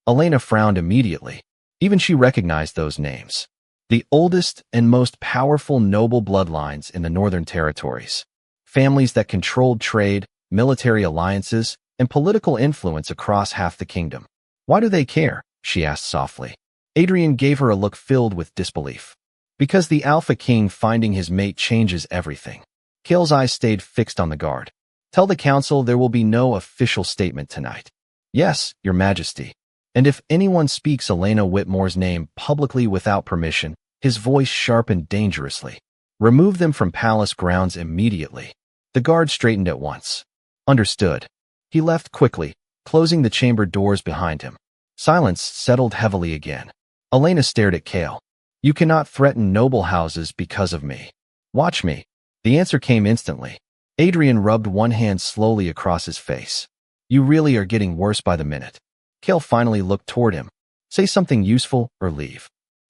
Elena frowned immediately. Even she recognized those names. The oldest and most powerful noble bloodlines in the Northern Territories. Families that controlled trade, military alliances, and political influence across half the kingdom. Why do they care? She asked softly. Adrian gave her a look filled with disbelief. Because the Alpha King finding his mate changes everything. Kale's eyes stayed fixed on the guard. Tell the council there will be no official statement tonight. Yes, Your Majesty. And if anyone speaks Elena Whitmore's name publicly without permission, his voice sharpened dangerously. Remove them from palace grounds immediately. The guard straightened at once. Understood. He left quickly, closing the chamber doors behind him. Silence settled heavily again. Elena stared at Kale. You cannot threaten noble houses because of me. Watch me. The answer came instantly. Adrian rubbed one hand slowly across his face. You really are getting worse by the minute. Kale finally looked toward him. Say something useful or leave.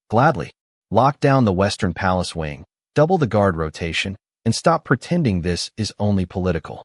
Gladly. Lock down the Western Palace wing, double the guard rotation, and stop pretending this is only political.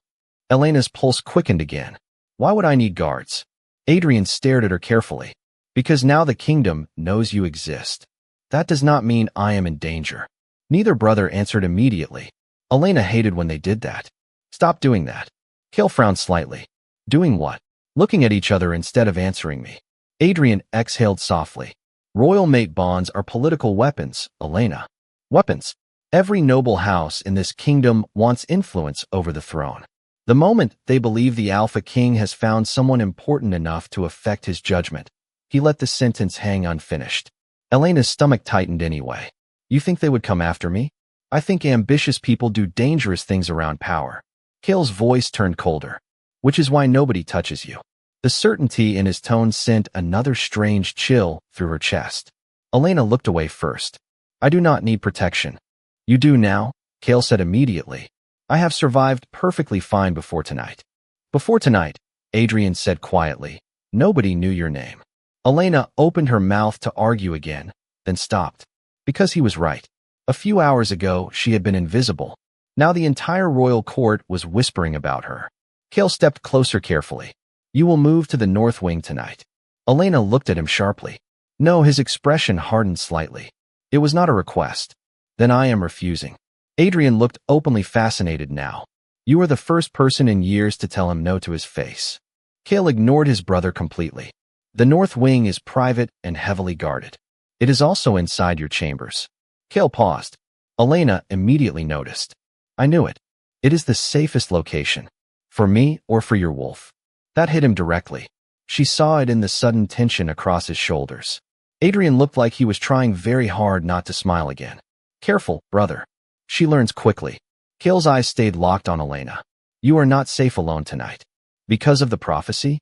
Elena's pulse quickened again. Why would I need guards? Adrian stared at her carefully. Because now the kingdom knows you exist. That does not mean I am in danger. Neither brother answered immediately. Elena hated when they did that. Stop doing that. Kale frowned slightly. Doing what? Looking at each other instead of answering me. Adrian exhaled softly. Royal mate bonds are political weapons, Elena. Weapons. Every noble house in this kingdom wants influence over the throne. The moment they believe the Alpha King has found someone important enough to affect his judgment, he let the sentence hang unfinished. Elena's stomach tightened anyway. You think they would come after me? I think ambitious people do dangerous things around power. Kale's voice turned colder. Which is why nobody touches you. The certainty in his tone sent another strange chill through her chest. Elena looked away first. I do not need protection. You do now, Kale said immediately. I have survived perfectly fine before tonight. Before tonight, Adrian said quietly. Nobody knew your name. Elena opened her mouth to argue again, then stopped. Because he was right. A few hours ago, she had been invisible. Now the entire royal court was whispering about her. Cale stepped closer carefully. You will move to the north wing tonight. Elena looked at him sharply. No, his expression hardened slightly. It was not a request. Then I am refusing. Adrian looked openly fascinated now. You are the first person in years to tell him no to his face. Cale ignored his brother completely. The north wing is private and heavily guarded. It is also inside your chambers. Cale paused. Elena immediately noticed. I knew it. It is the safest location. For me or for your wolf. That hit him directly. She saw it in the sudden tension across his shoulders. Adrian looked like he was trying very hard not to smile again. Careful, brother. She learns quickly. Cale's eyes stayed locked on Elena. You are not safe alone tonight. Because of the prophecy?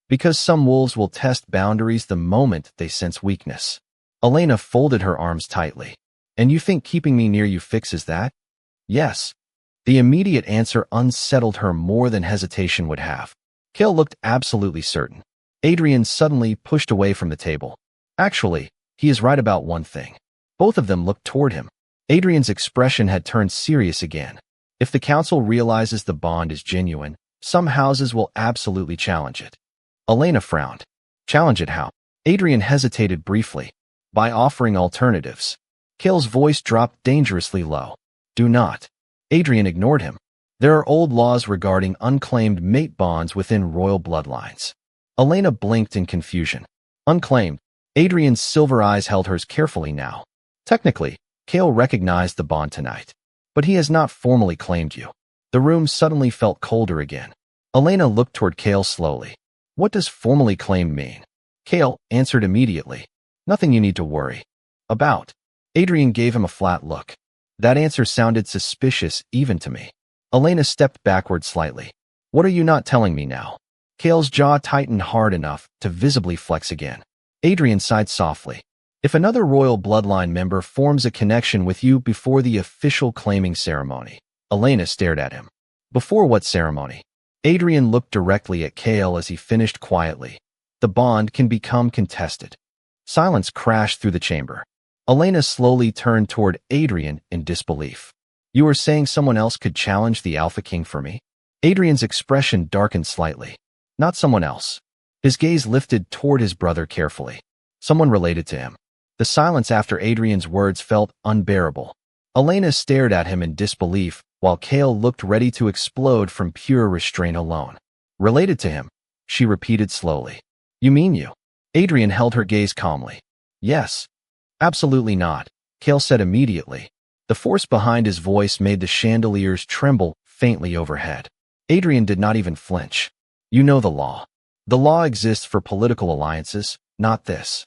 Because some wolves will test boundaries the moment they sense weakness. Elena folded her arms tightly. And you think keeping me near you fixes that? Yes. The immediate answer unsettled her more than hesitation would have. Cale looked absolutely certain. Adrian suddenly pushed away from the table. Actually, he is right about one thing. Both of them looked toward him. Adrian's expression had turned serious again. If the council realizes the bond is genuine, some houses will absolutely challenge it. Elena frowned. Challenge it how? Adrian hesitated briefly. By offering alternatives. Cale's voice dropped dangerously low. Do not. Adrian ignored him. There are old laws regarding unclaimed mate bonds within royal bloodlines. Elena blinked in confusion. Unclaimed. Adrian's silver eyes held hers carefully now. Technically, Cale recognized the bond tonight. But he has not formally claimed you. The room suddenly felt colder again. Elena looked toward Cale slowly. What does formally claimed mean? Cale answered immediately. Nothing you need to worry about. Adrian gave him a flat look. That answer sounded suspicious even to me. Elena stepped backward slightly. What are you not telling me now? Cale's jaw tightened hard enough to visibly flex again. Adrian sighed softly. If another royal bloodline member forms a connection with you before the official claiming ceremony. Elena stared at him. Before what ceremony? Adrian looked directly at Cale as he finished quietly. The bond can become contested. Silence crashed through the chamber. Elena slowly turned toward Adrian in disbelief. You are saying someone else could challenge the Alpha King for me? Adrian's expression darkened slightly. Not someone else. His gaze lifted toward his brother carefully. Someone related to him. The silence after Adrian's words felt unbearable. Elena stared at him in disbelief, while Cale looked ready to explode from pure restraint alone. Related to him, she repeated slowly. You mean you? Adrian held her gaze calmly. Yes. Absolutely not, Cale said immediately. The force behind his voice made the chandeliers tremble faintly overhead. Adrian did not even flinch. You know the law. The law exists for political alliances, not this.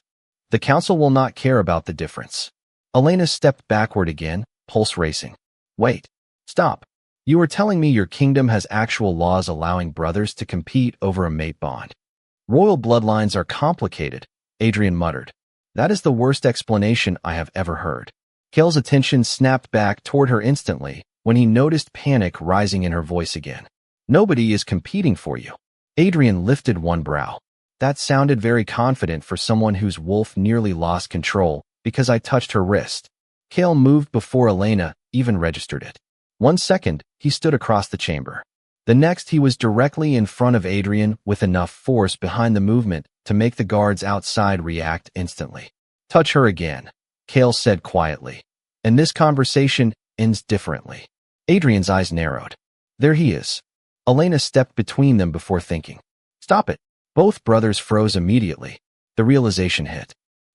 The council will not care about the difference. Elena stepped backward again, pulse racing. Wait. Stop. You are telling me your kingdom has actual laws allowing brothers to compete over a mate bond. Royal bloodlines are complicated, Adrian muttered. That is the worst explanation I have ever heard. Cale's attention snapped back toward her instantly when he noticed panic rising in her voice again. Nobody is competing for you. Adrian lifted one brow. That sounded very confident for someone whose wolf nearly lost control because I touched her wrist. Cale moved before Elena even registered it. 1 second, he stood across the chamber. The next, he was directly in front of Adrian with enough force behind the movement to make the guards outside react instantly. Touch her again, Cale said quietly. And this conversation ends differently. Adrian's eyes narrowed. There he is. Elena stepped between them before thinking. Stop it. Both brothers froze immediately. The realization hit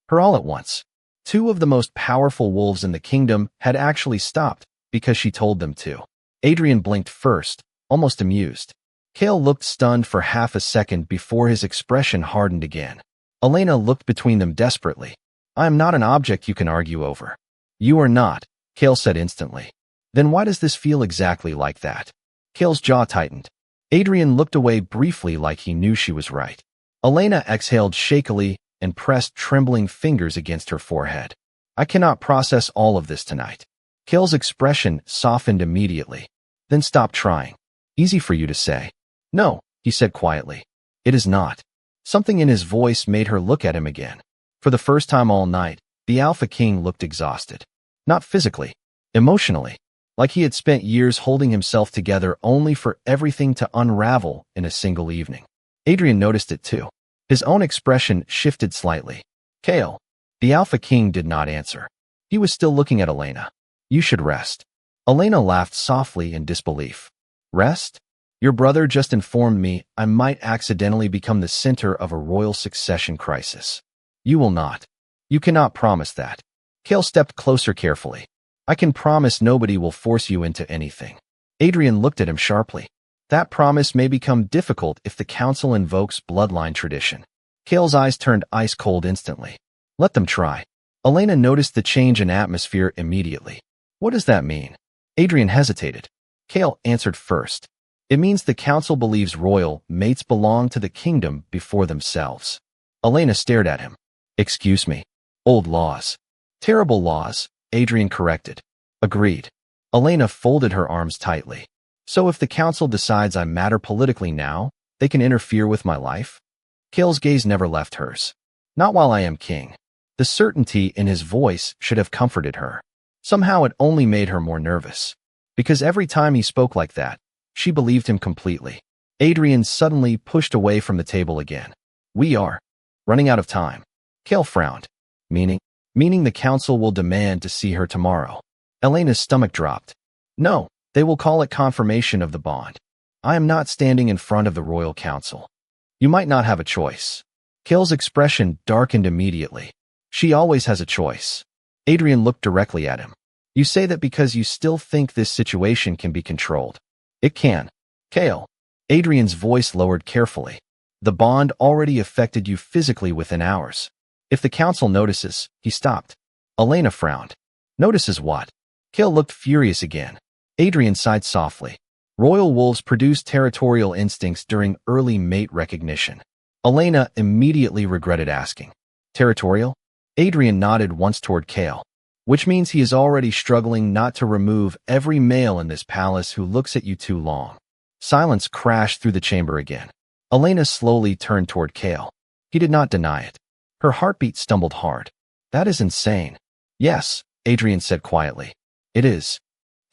her all at once. Two of the most powerful wolves in the kingdom had actually stopped because she told them to. Adrian blinked first, almost amused. Cale looked stunned for half a second before his expression hardened again. Elena looked between them desperately. I am not an object you can argue over. You are not, Cale said instantly. Then why does this feel exactly like that? Cale's jaw tightened. Adrian looked away briefly like he knew she was right. Elena exhaled shakily and pressed trembling fingers against her forehead. I cannot process all of this tonight. Cale's expression softened immediately. Then stop trying. Easy for you to say. No, he said quietly. It is not. Something in his voice made her look at him again. For the first time all night, the Alpha King looked exhausted. Not physically, emotionally. Like he had spent years holding himself together only for everything to unravel in a single evening. Adrian noticed it too. His own expression shifted slightly. Kale. The Alpha King did not answer. He was still looking at Elena. You should rest. Elena laughed softly in disbelief. Rest? Your brother just informed me I might accidentally become the center of a royal succession crisis. You will not. You cannot promise that. Kale stepped closer carefully. I can promise nobody will force you into anything. Adrian looked at him sharply. That promise may become difficult if the council invokes bloodline tradition. Kale's eyes turned ice cold instantly. Let them try. Elena noticed the change in atmosphere immediately. What does that mean? Adrian hesitated. Kale answered first. It means the council believes royal mates belong to the kingdom before themselves. Elena stared at him. Excuse me. Old laws. Terrible laws, Adrian corrected. Agreed. Elena folded her arms tightly. So if the council decides I matter politically now, they can interfere with my life? Kale's gaze never left hers. Not while I am king. The certainty in his voice should have comforted her. Somehow it only made her more nervous. Because every time he spoke like that, she believed him completely. Adrian suddenly pushed away from the table again. We are running out of time. Kale frowned. Meaning the council will demand to see her tomorrow. Elena's stomach dropped. No, they will call it confirmation of the bond. I am not standing in front of the royal council. You might not have a choice. Kale's expression darkened immediately. She always has a choice. Adrian looked directly at him. You say that because you still think this situation can be controlled. It can. Kale. Adrian's voice lowered carefully. The bond already affected you physically within hours. If the council notices, he stopped. Elena frowned. Notices what? Kale looked furious again. Adrian sighed softly. Royal wolves produce territorial instincts during early mate recognition. Elena immediately regretted asking. Territorial? Adrian nodded once toward Kale. Which means he is already struggling not to remove every male in this palace who looks at you too long. Silence crashed through the chamber again. Elena slowly turned toward Kale. He did not deny it. Her heartbeat stumbled hard. That is insane. Yes, Adrian said quietly. It is.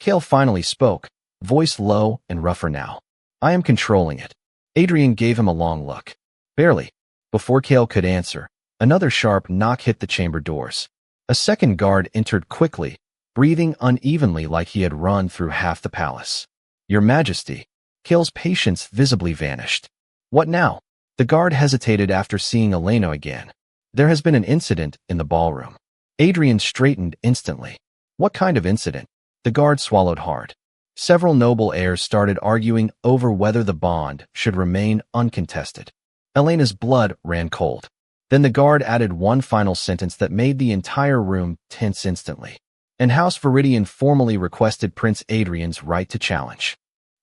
Kale finally spoke, voice low and rougher now. I am controlling it. Adrian gave him a long look. Barely. Before Kale could answer, another sharp knock hit the chamber doors. A second guard entered quickly, breathing unevenly like he had run through half the palace. Your Majesty. Kale's patience visibly vanished. What now? The guard hesitated after seeing Elena again. There has been an incident in the ballroom. Adrian straightened instantly. What kind of incident? The guard swallowed hard. Several noble heirs started arguing over whether the bond should remain uncontested. Elena's blood ran cold. Then the guard added one final sentence that made the entire room tense instantly. And House Viridian formally requested Prince Adrian's right to challenge.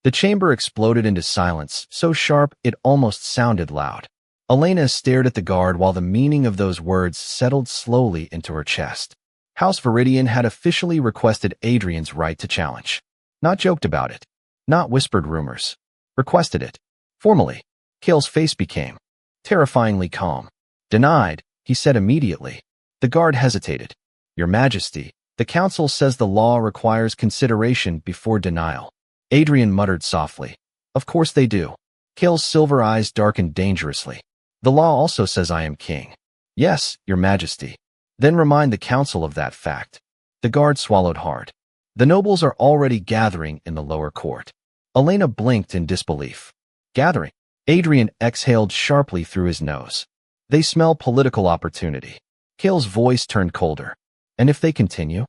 The chamber exploded into silence, so sharp it almost sounded loud. Elena stared at the guard while the meaning of those words settled slowly into her chest. House Viridian had officially requested Adrian's right to challenge. Not joked about it. Not whispered rumors. Requested it. Formally. Kale's face became terrifyingly calm. Denied, he said immediately. The guard hesitated. Your Majesty, the council says the law requires consideration before denial. Adrian muttered softly. Of course they do. Kale's silver eyes darkened dangerously. The law also says I am king. Yes, Your Majesty. Then remind the council of that fact. The guard swallowed hard. The nobles are already gathering in the lower court. Elena blinked in disbelief. Gathering. Adrian exhaled sharply through his nose. They smell political opportunity. Kale's voice turned colder. And if they continue?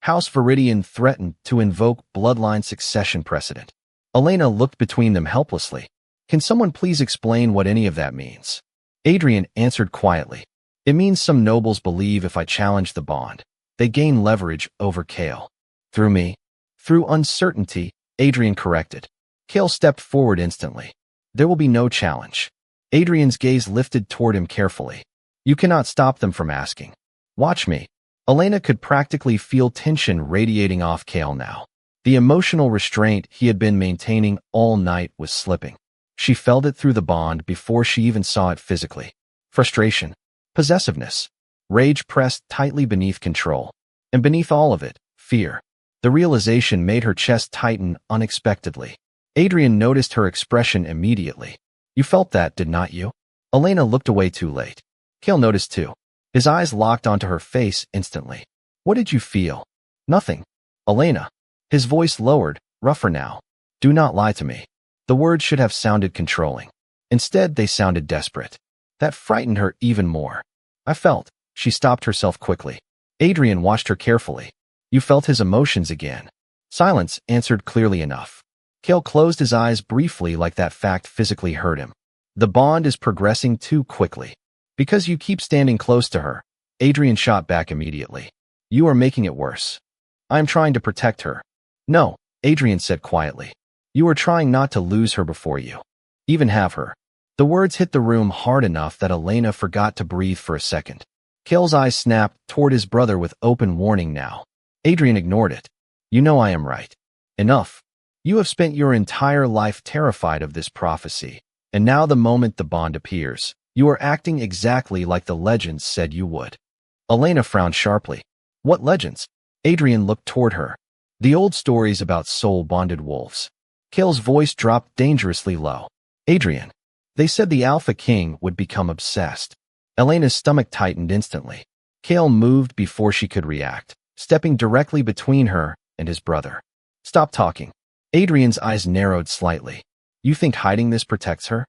House Viridian threatened to invoke bloodline succession precedent. Elena looked between them helplessly. Can someone please explain what any of that means? Adrian answered quietly. It means some nobles believe if I challenge the bond, they gain leverage over Kale. Through me? Through uncertainty, Adrian corrected. Kale stepped forward instantly. There will be no challenge. Adrian's gaze lifted toward him carefully. You cannot stop them from asking. Watch me. Elena could practically feel tension radiating off Kale now. The emotional restraint he had been maintaining all night was slipping. She felt it through the bond before she even saw it physically. Frustration, possessiveness, rage pressed tightly beneath control. And beneath all of it, fear. The realization made her chest tighten unexpectedly. Adrian noticed her expression immediately. You felt that, did not you? Elena looked away too late. Cale noticed too. His eyes locked onto her face instantly. What did you feel? Nothing. Elena. His voice lowered, rougher now. Do not lie to me. The words should have sounded controlling. Instead, they sounded desperate. That frightened her even more. I felt. She stopped herself quickly. Adrian watched her carefully. You felt his emotions again. Silence answered clearly enough. Cale closed his eyes briefly like that fact physically hurt him. The bond is progressing too quickly. Because you keep standing close to her. Adrian shot back immediately. You are making it worse. I am trying to protect her. No, Adrian said quietly. You are trying not to lose her before you even have her. The words hit the room hard enough that Elena forgot to breathe for a second. Cale's eyes snapped toward his brother with open warning now. Adrian ignored it. You know I am right. Enough. You have spent your entire life terrified of this prophecy, and now the moment the bond appears, you are acting exactly like the legends said you would. Elena frowned sharply. What legends? Adrian looked toward her. The old stories about soul-bonded wolves. Cale's voice dropped dangerously low. Adrian. They said the Alpha King would become obsessed. Elena's stomach tightened instantly. Cale moved before she could react, stepping directly between her and his brother. Stop talking. Adrian's eyes narrowed slightly. You think hiding this protects her?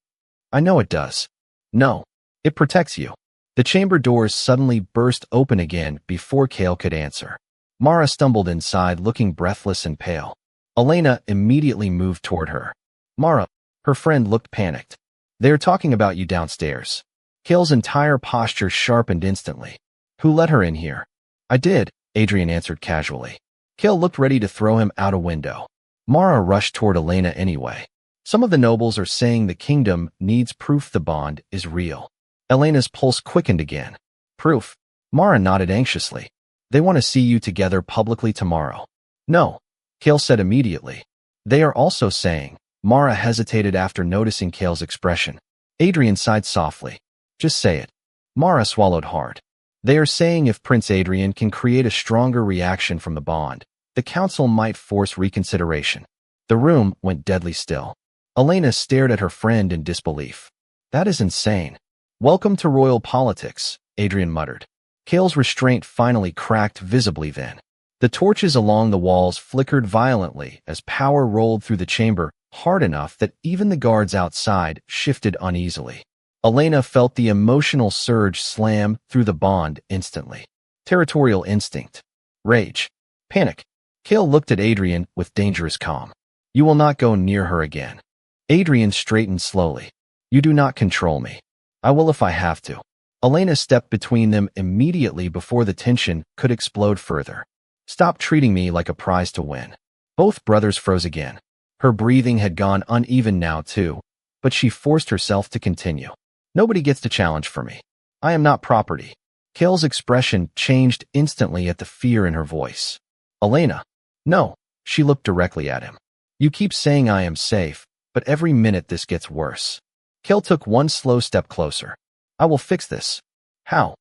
I know it does. No. It protects you. The chamber doors suddenly burst open again before Cale could answer. Mara stumbled inside, looking breathless and pale. Elena immediately moved toward her. Mara, her friend looked panicked. They're talking about you downstairs. Cale's entire posture sharpened instantly. Who let her in here? I did, Adrian answered casually. Cale looked ready to throw him out a window. Mara rushed toward Elena anyway. Some of the nobles are saying the kingdom needs proof the bond is real. Elena's pulse quickened again. Proof? Mara nodded anxiously. They want to see you together publicly tomorrow. No, Cale said immediately. They are also saying. Mara hesitated after noticing Cale's expression. Adrian sighed softly. Just say it. Mara swallowed hard. They are saying if Prince Adrian can create a stronger reaction from the bond, the council might force reconsideration. The room went deadly still. Elena stared at her friend in disbelief. That is insane. Welcome to royal politics, Adrian muttered. Cale's restraint finally cracked visibly then. The torches along the walls flickered violently as power rolled through the chamber hard enough that even the guards outside shifted uneasily. Elena felt the emotional surge slam through the bond instantly. Territorial instinct. Rage. Panic. Cale looked at Adrian with dangerous calm. You will not go near her again. Adrian straightened slowly. You do not control me. I will if I have to. Elena stepped between them immediately before the tension could explode further. Stop treating me like a prize to win. Both brothers froze again. Her breathing had gone uneven now too, but she forced herself to continue. Nobody gets to challenge for me. I am not property. Cale's expression changed instantly at the fear in her voice. Elena. No. She looked directly at him. You keep saying I am safe, but every minute this gets worse. Cale took one slow step closer. I will fix this. How?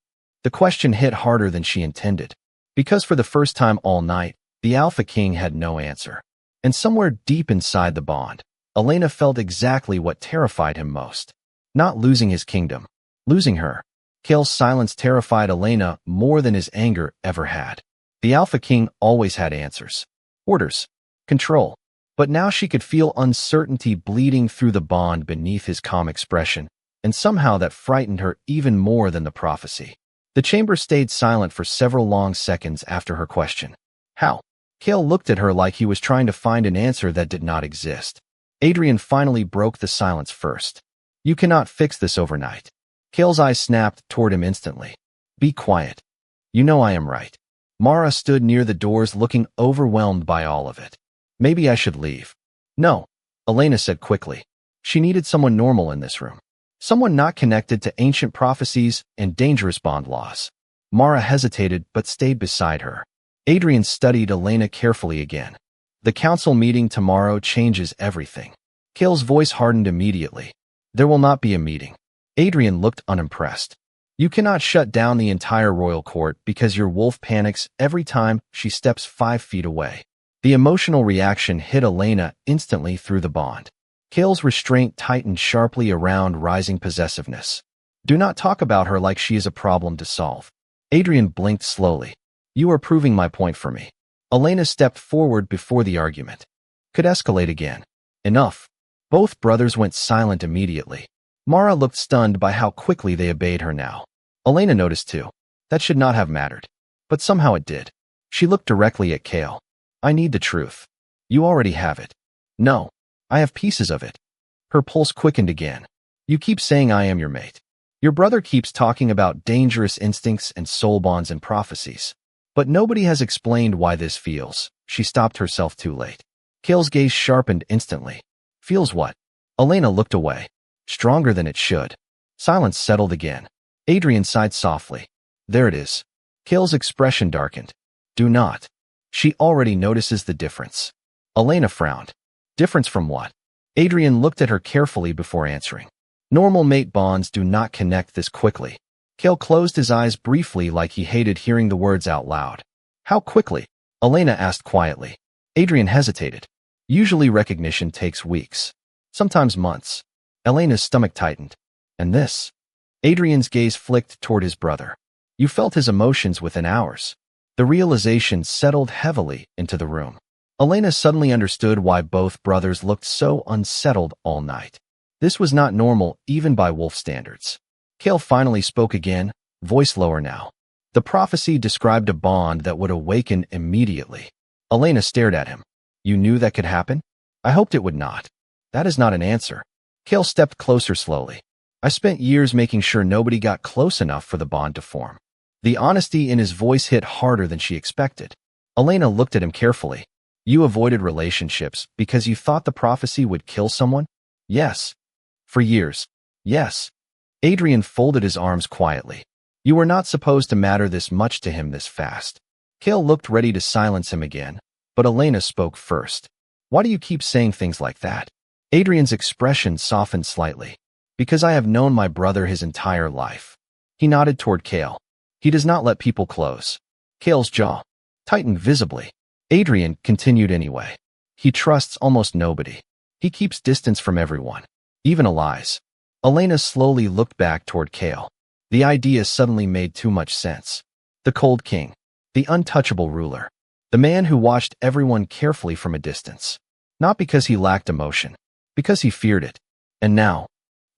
The question hit harder than she intended. Because for the first time all night, the Alpha King had no answer. And somewhere deep inside the bond, Elena felt exactly what terrified him most. Not losing his kingdom. Losing her. Cale's silence terrified Elena more than his anger ever had. The Alpha King always had answers. Orders. Control. But now she could feel uncertainty bleeding through the bond beneath his calm expression, and somehow that frightened her even more than the prophecy. The chamber stayed silent for several long seconds after her question. How? Cale looked at her like he was trying to find an answer that did not exist. Adrian finally broke the silence first. You cannot fix this overnight. Cale's eyes snapped toward him instantly. Be quiet. You know I am right. Mara stood near the doors looking overwhelmed by all of it. Maybe I should leave. No, Elena said quickly. She needed someone normal in this room. Someone not connected to ancient prophecies and dangerous bond laws. Mara hesitated but stayed beside her. Adrian studied Elena carefully again. The council meeting tomorrow changes everything. Kale's voice hardened immediately. There will not be a meeting. Adrian looked unimpressed. You cannot shut down the entire royal court because your wolf panics every time she steps 5 feet away. The emotional reaction hit Elena instantly through the bond. Kale's restraint tightened sharply around rising possessiveness. Do not talk about her like she is a problem to solve. Adrian blinked slowly. You are proving my point for me. Elena stepped forward before the argument could escalate again. Enough. Both brothers went silent immediately. Mara looked stunned by how quickly they obeyed her now. Elena noticed too. That should not have mattered. But somehow it did. She looked directly at Kale. I need the truth. You already have it. No. I have pieces of it. Her pulse quickened again. You keep saying I am your mate. Your brother keeps talking about dangerous instincts and soul bonds and prophecies. But nobody has explained why this feels. She stopped herself too late. Kale's gaze sharpened instantly. Feels what? Elena looked away. Stronger than it should. Silence settled again. Adrian sighed softly. There it is. Kale's expression darkened. Do not. She already notices the difference. Elena frowned. Difference from what? Adrian looked at her carefully before answering. Normal mate bonds do not connect this quickly. Kale closed his eyes briefly like he hated hearing the words out loud. How quickly? Elena asked quietly. Adrian hesitated. Usually recognition takes weeks. Sometimes months. Elena's stomach tightened. And this? Adrian's gaze flicked toward his brother. You felt his emotions within hours. The realization settled heavily into the room. Elena suddenly understood why both brothers looked so unsettled all night. This was not normal, even by wolf standards. Kale finally spoke again, voice lower now. The prophecy described a bond that would awaken immediately. Elena stared at him. You knew that could happen? I hoped it would not. That is not an answer. Kale stepped closer slowly. I spent years making sure nobody got close enough for the bond to form. The honesty in his voice hit harder than she expected. Elena looked at him carefully. You avoided relationships because you thought the prophecy would kill someone? Yes. For years. Yes. Adrian folded his arms quietly. You were not supposed to matter this much to him this fast. Kale looked ready to silence him again, but Elena spoke first. Why do you keep saying things like that? Adrian's expression softened slightly. Because I have known my brother his entire life. He nodded toward Kale. He does not let people close. Kale's jaw tightened visibly. Adrian continued anyway. He trusts almost nobody. He keeps distance from everyone, even allies. Elena slowly looked back toward Kale. The idea suddenly made too much sense. The cold king. The untouchable ruler. The man who watched everyone carefully from a distance. Not because he lacked emotion. Because he feared it. And now?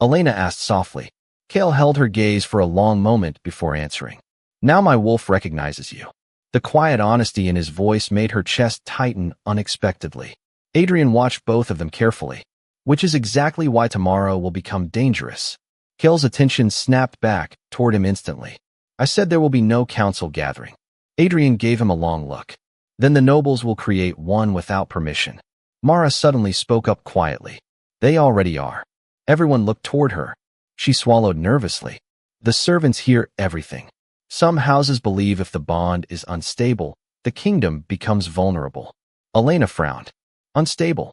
Elena asked softly. Kale held her gaze for a long moment before answering. Now my wolf recognizes you. The quiet honesty in his voice made her chest tighten unexpectedly. Adrian watched both of them carefully. Which is exactly why tomorrow will become dangerous. Kale's attention snapped back toward him instantly. I said there will be no council gathering. Adrian gave him a long look. Then the nobles will create one without permission. Mara suddenly spoke up quietly. They already are. Everyone looked toward her. She swallowed nervously. The servants hear everything. Some houses believe if the bond is unstable, the kingdom becomes vulnerable. Elena frowned. Unstable.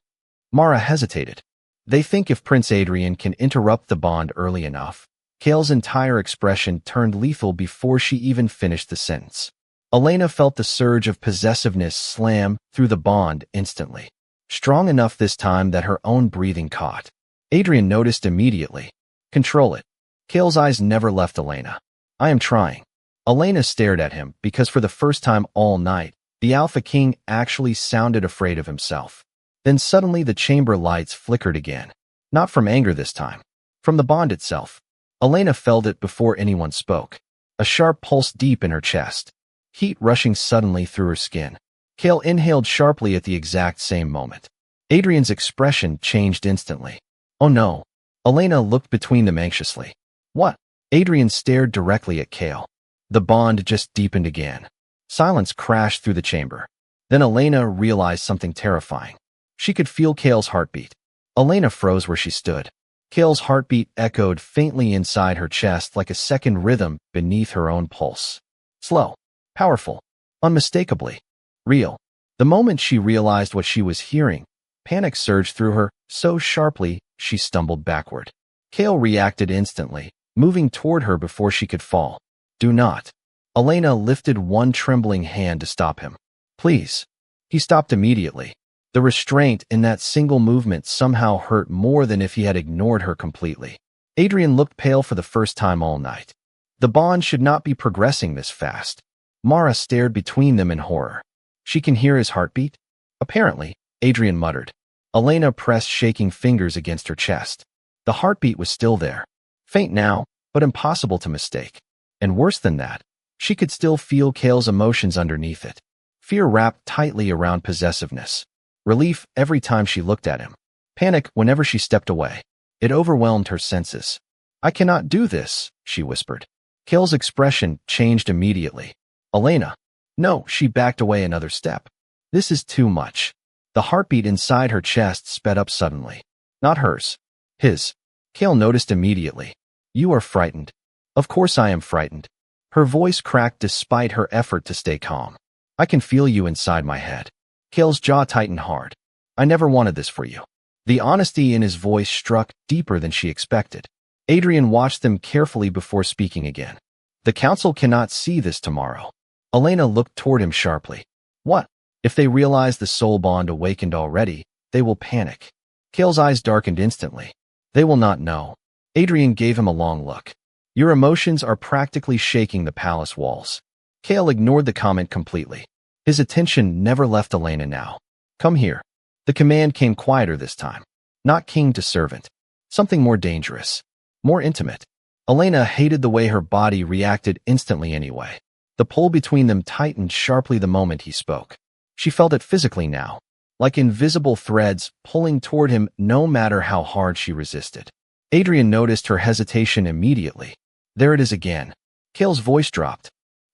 Mara hesitated. They think if Prince Adrian can interrupt the bond early enough. Kale's entire expression turned lethal before she even finished the sentence. Elena felt the surge of possessiveness slam through the bond instantly. Strong enough this time that her own breathing caught. Adrian noticed immediately. Control it. Kale's eyes never left Elena. I am trying. Elena stared at him because for the first time all night, the Alpha King actually sounded afraid of himself. Then suddenly the chamber lights flickered again. Not from anger this time. From the bond itself. Elena felt it before anyone spoke. A sharp pulse deep in her chest. Heat rushing suddenly through her skin. Kale inhaled sharply at the exact same moment. Adrian's expression changed instantly. Oh no. Elena looked between them anxiously. What? Adrian stared directly at Kale. The bond just deepened again. Silence crashed through the chamber. Then Elena realized something terrifying. She could feel Kale's heartbeat. Elena froze where she stood. Kale's heartbeat echoed faintly inside her chest like a second rhythm beneath her own pulse. Slow. Powerful. Unmistakably. Real. The moment she realized what she was hearing, panic surged through her so sharply she stumbled backward. Kale reacted instantly, moving toward her before she could fall. Do not. Elena lifted one trembling hand to stop him. Please. He stopped immediately. The restraint in that single movement somehow hurt more than if he had ignored her completely. Adrian looked pale for the first time all night. The bond should not be progressing this fast. Mara stared between them in horror. She can hear his heartbeat? Apparently, Adrian muttered. Elena pressed shaking fingers against her chest. The heartbeat was still there. Faint now, but impossible to mistake. And worse than that, she could still feel Kale's emotions underneath it. Fear wrapped tightly around possessiveness. Relief every time she looked at him. Panic whenever she stepped away. It overwhelmed her senses. I cannot do this, she whispered. Kale's expression changed immediately. Elena. No, she backed away another step. This is too much. The heartbeat inside her chest sped up suddenly. Not hers. His. Kale noticed immediately. You are frightened. Of course I am frightened. Her voice cracked despite her effort to stay calm. I can feel you inside my head. Kale's jaw tightened hard. I never wanted this for you. The honesty in his voice struck deeper than she expected. Adrian watched them carefully before speaking again. The council cannot see this tomorrow. Elena looked toward him sharply. What? If they realize the soul bond awakened already, they will panic. Kale's eyes darkened instantly. They will not know. Adrian gave him a long look. Your emotions are practically shaking the palace walls. Kale ignored the comment completely. His attention never left Elena now. Come here. The command came quieter this time. Not king to servant. Something more dangerous. More intimate. Elena hated the way her body reacted instantly anyway. The pull between them tightened sharply the moment he spoke. She felt it physically now, like invisible threads pulling toward him no matter how hard she resisted. Adrian noticed her hesitation immediately. There it is again. Kale's voice dropped.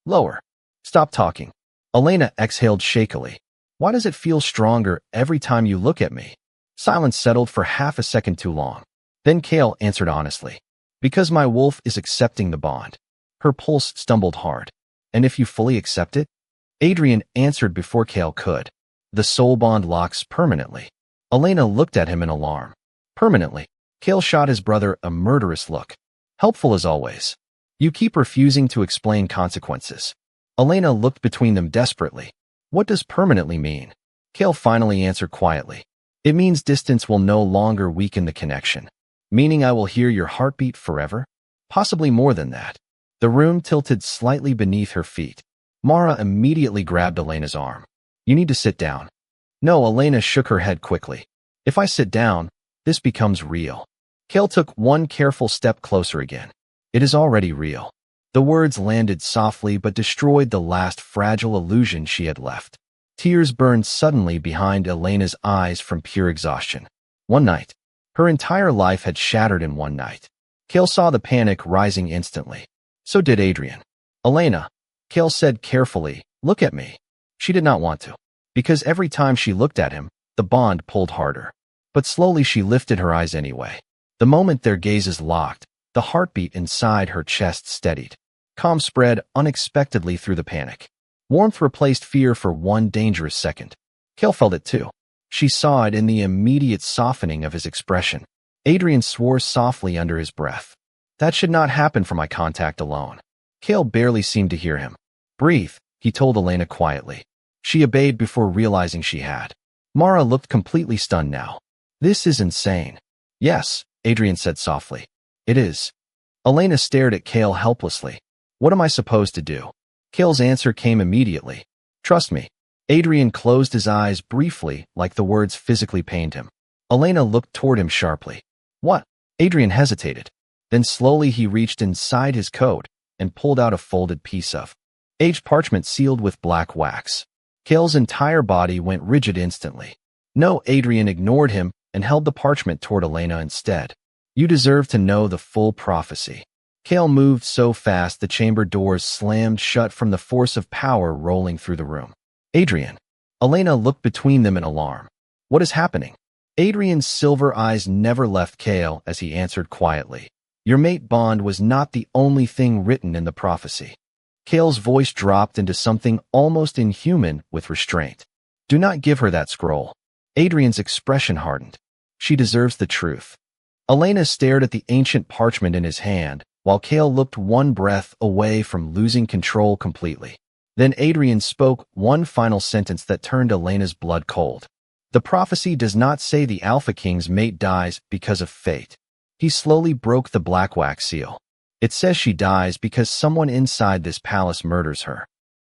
Lower. Stop talking. Elena exhaled shakily. Why does it feel stronger every time you look at me? Silence settled for half a second too long. Then Kale answered honestly. Because my wolf is accepting the bond. Her pulse stumbled hard. And if you fully accept it? Adrian answered before Kale could. The soul bond locks permanently. Elena looked at him in alarm. Permanently. Kale shot his brother a murderous look. Helpful as always. You keep refusing to explain consequences. Elena looked between them desperately. What does permanently mean? Kale finally answered quietly. It means distance will no longer weaken the connection. Meaning I will hear your heartbeat forever? Possibly more than that. The room tilted slightly beneath her feet. Mara immediately grabbed Elena's arm. You need to sit down. No, Elena shook her head quickly. If I sit down, this becomes real. Kale took one careful step closer again. It is already real. The words landed softly but destroyed the last fragile illusion she had left. Tears burned suddenly behind Elena's eyes from pure exhaustion. One night. Her entire life had shattered in one night. Kale saw the panic rising instantly. So did Adrian. Elena, Kale said carefully, look at me. She did not want to. Because every time she looked at him, the bond pulled harder. But slowly she lifted her eyes anyway. The moment their gazes locked, the heartbeat inside her chest steadied. Calm spread unexpectedly through the panic. Warmth replaced fear for one dangerous second. Kale felt it too. She saw it in the immediate softening of his expression. Adrian swore softly under his breath. That should not happen for my contact alone. Kale barely seemed to hear him. Breathe, he told Elena quietly. She obeyed before realizing she had. Mara looked completely stunned now. This is insane. Yes, Adrian said softly. It is. Elena stared at Kale helplessly. What am I supposed to do? Kale's answer came immediately. Trust me. Adrian closed his eyes briefly, like the words physically pained him. Elena looked toward him sharply. What? Adrian hesitated. Then slowly he reached inside his coat and pulled out a folded piece of aged parchment sealed with black wax. Kale's entire body went rigid instantly. No, Adrian ignored him and held the parchment toward Elena instead. You deserve to know the full prophecy. Kale moved so fast the chamber doors slammed shut from the force of power rolling through the room. Adrian. Elena looked between them in alarm. What is happening? Adrian's silver eyes never left Kale as he answered quietly. Your mate bond was not the only thing written in the prophecy. Kale's voice dropped into something almost inhuman with restraint. Do not give her that scroll. Adrian's expression hardened. She deserves the truth. Elena stared at the ancient parchment in his hand, while Kale looked one breath away from losing control completely. Then Adrian spoke one final sentence that turned Elena's blood cold. The prophecy does not say the Alpha King's mate dies because of fate. He slowly broke the black wax seal. It says she dies because someone inside this palace murders her.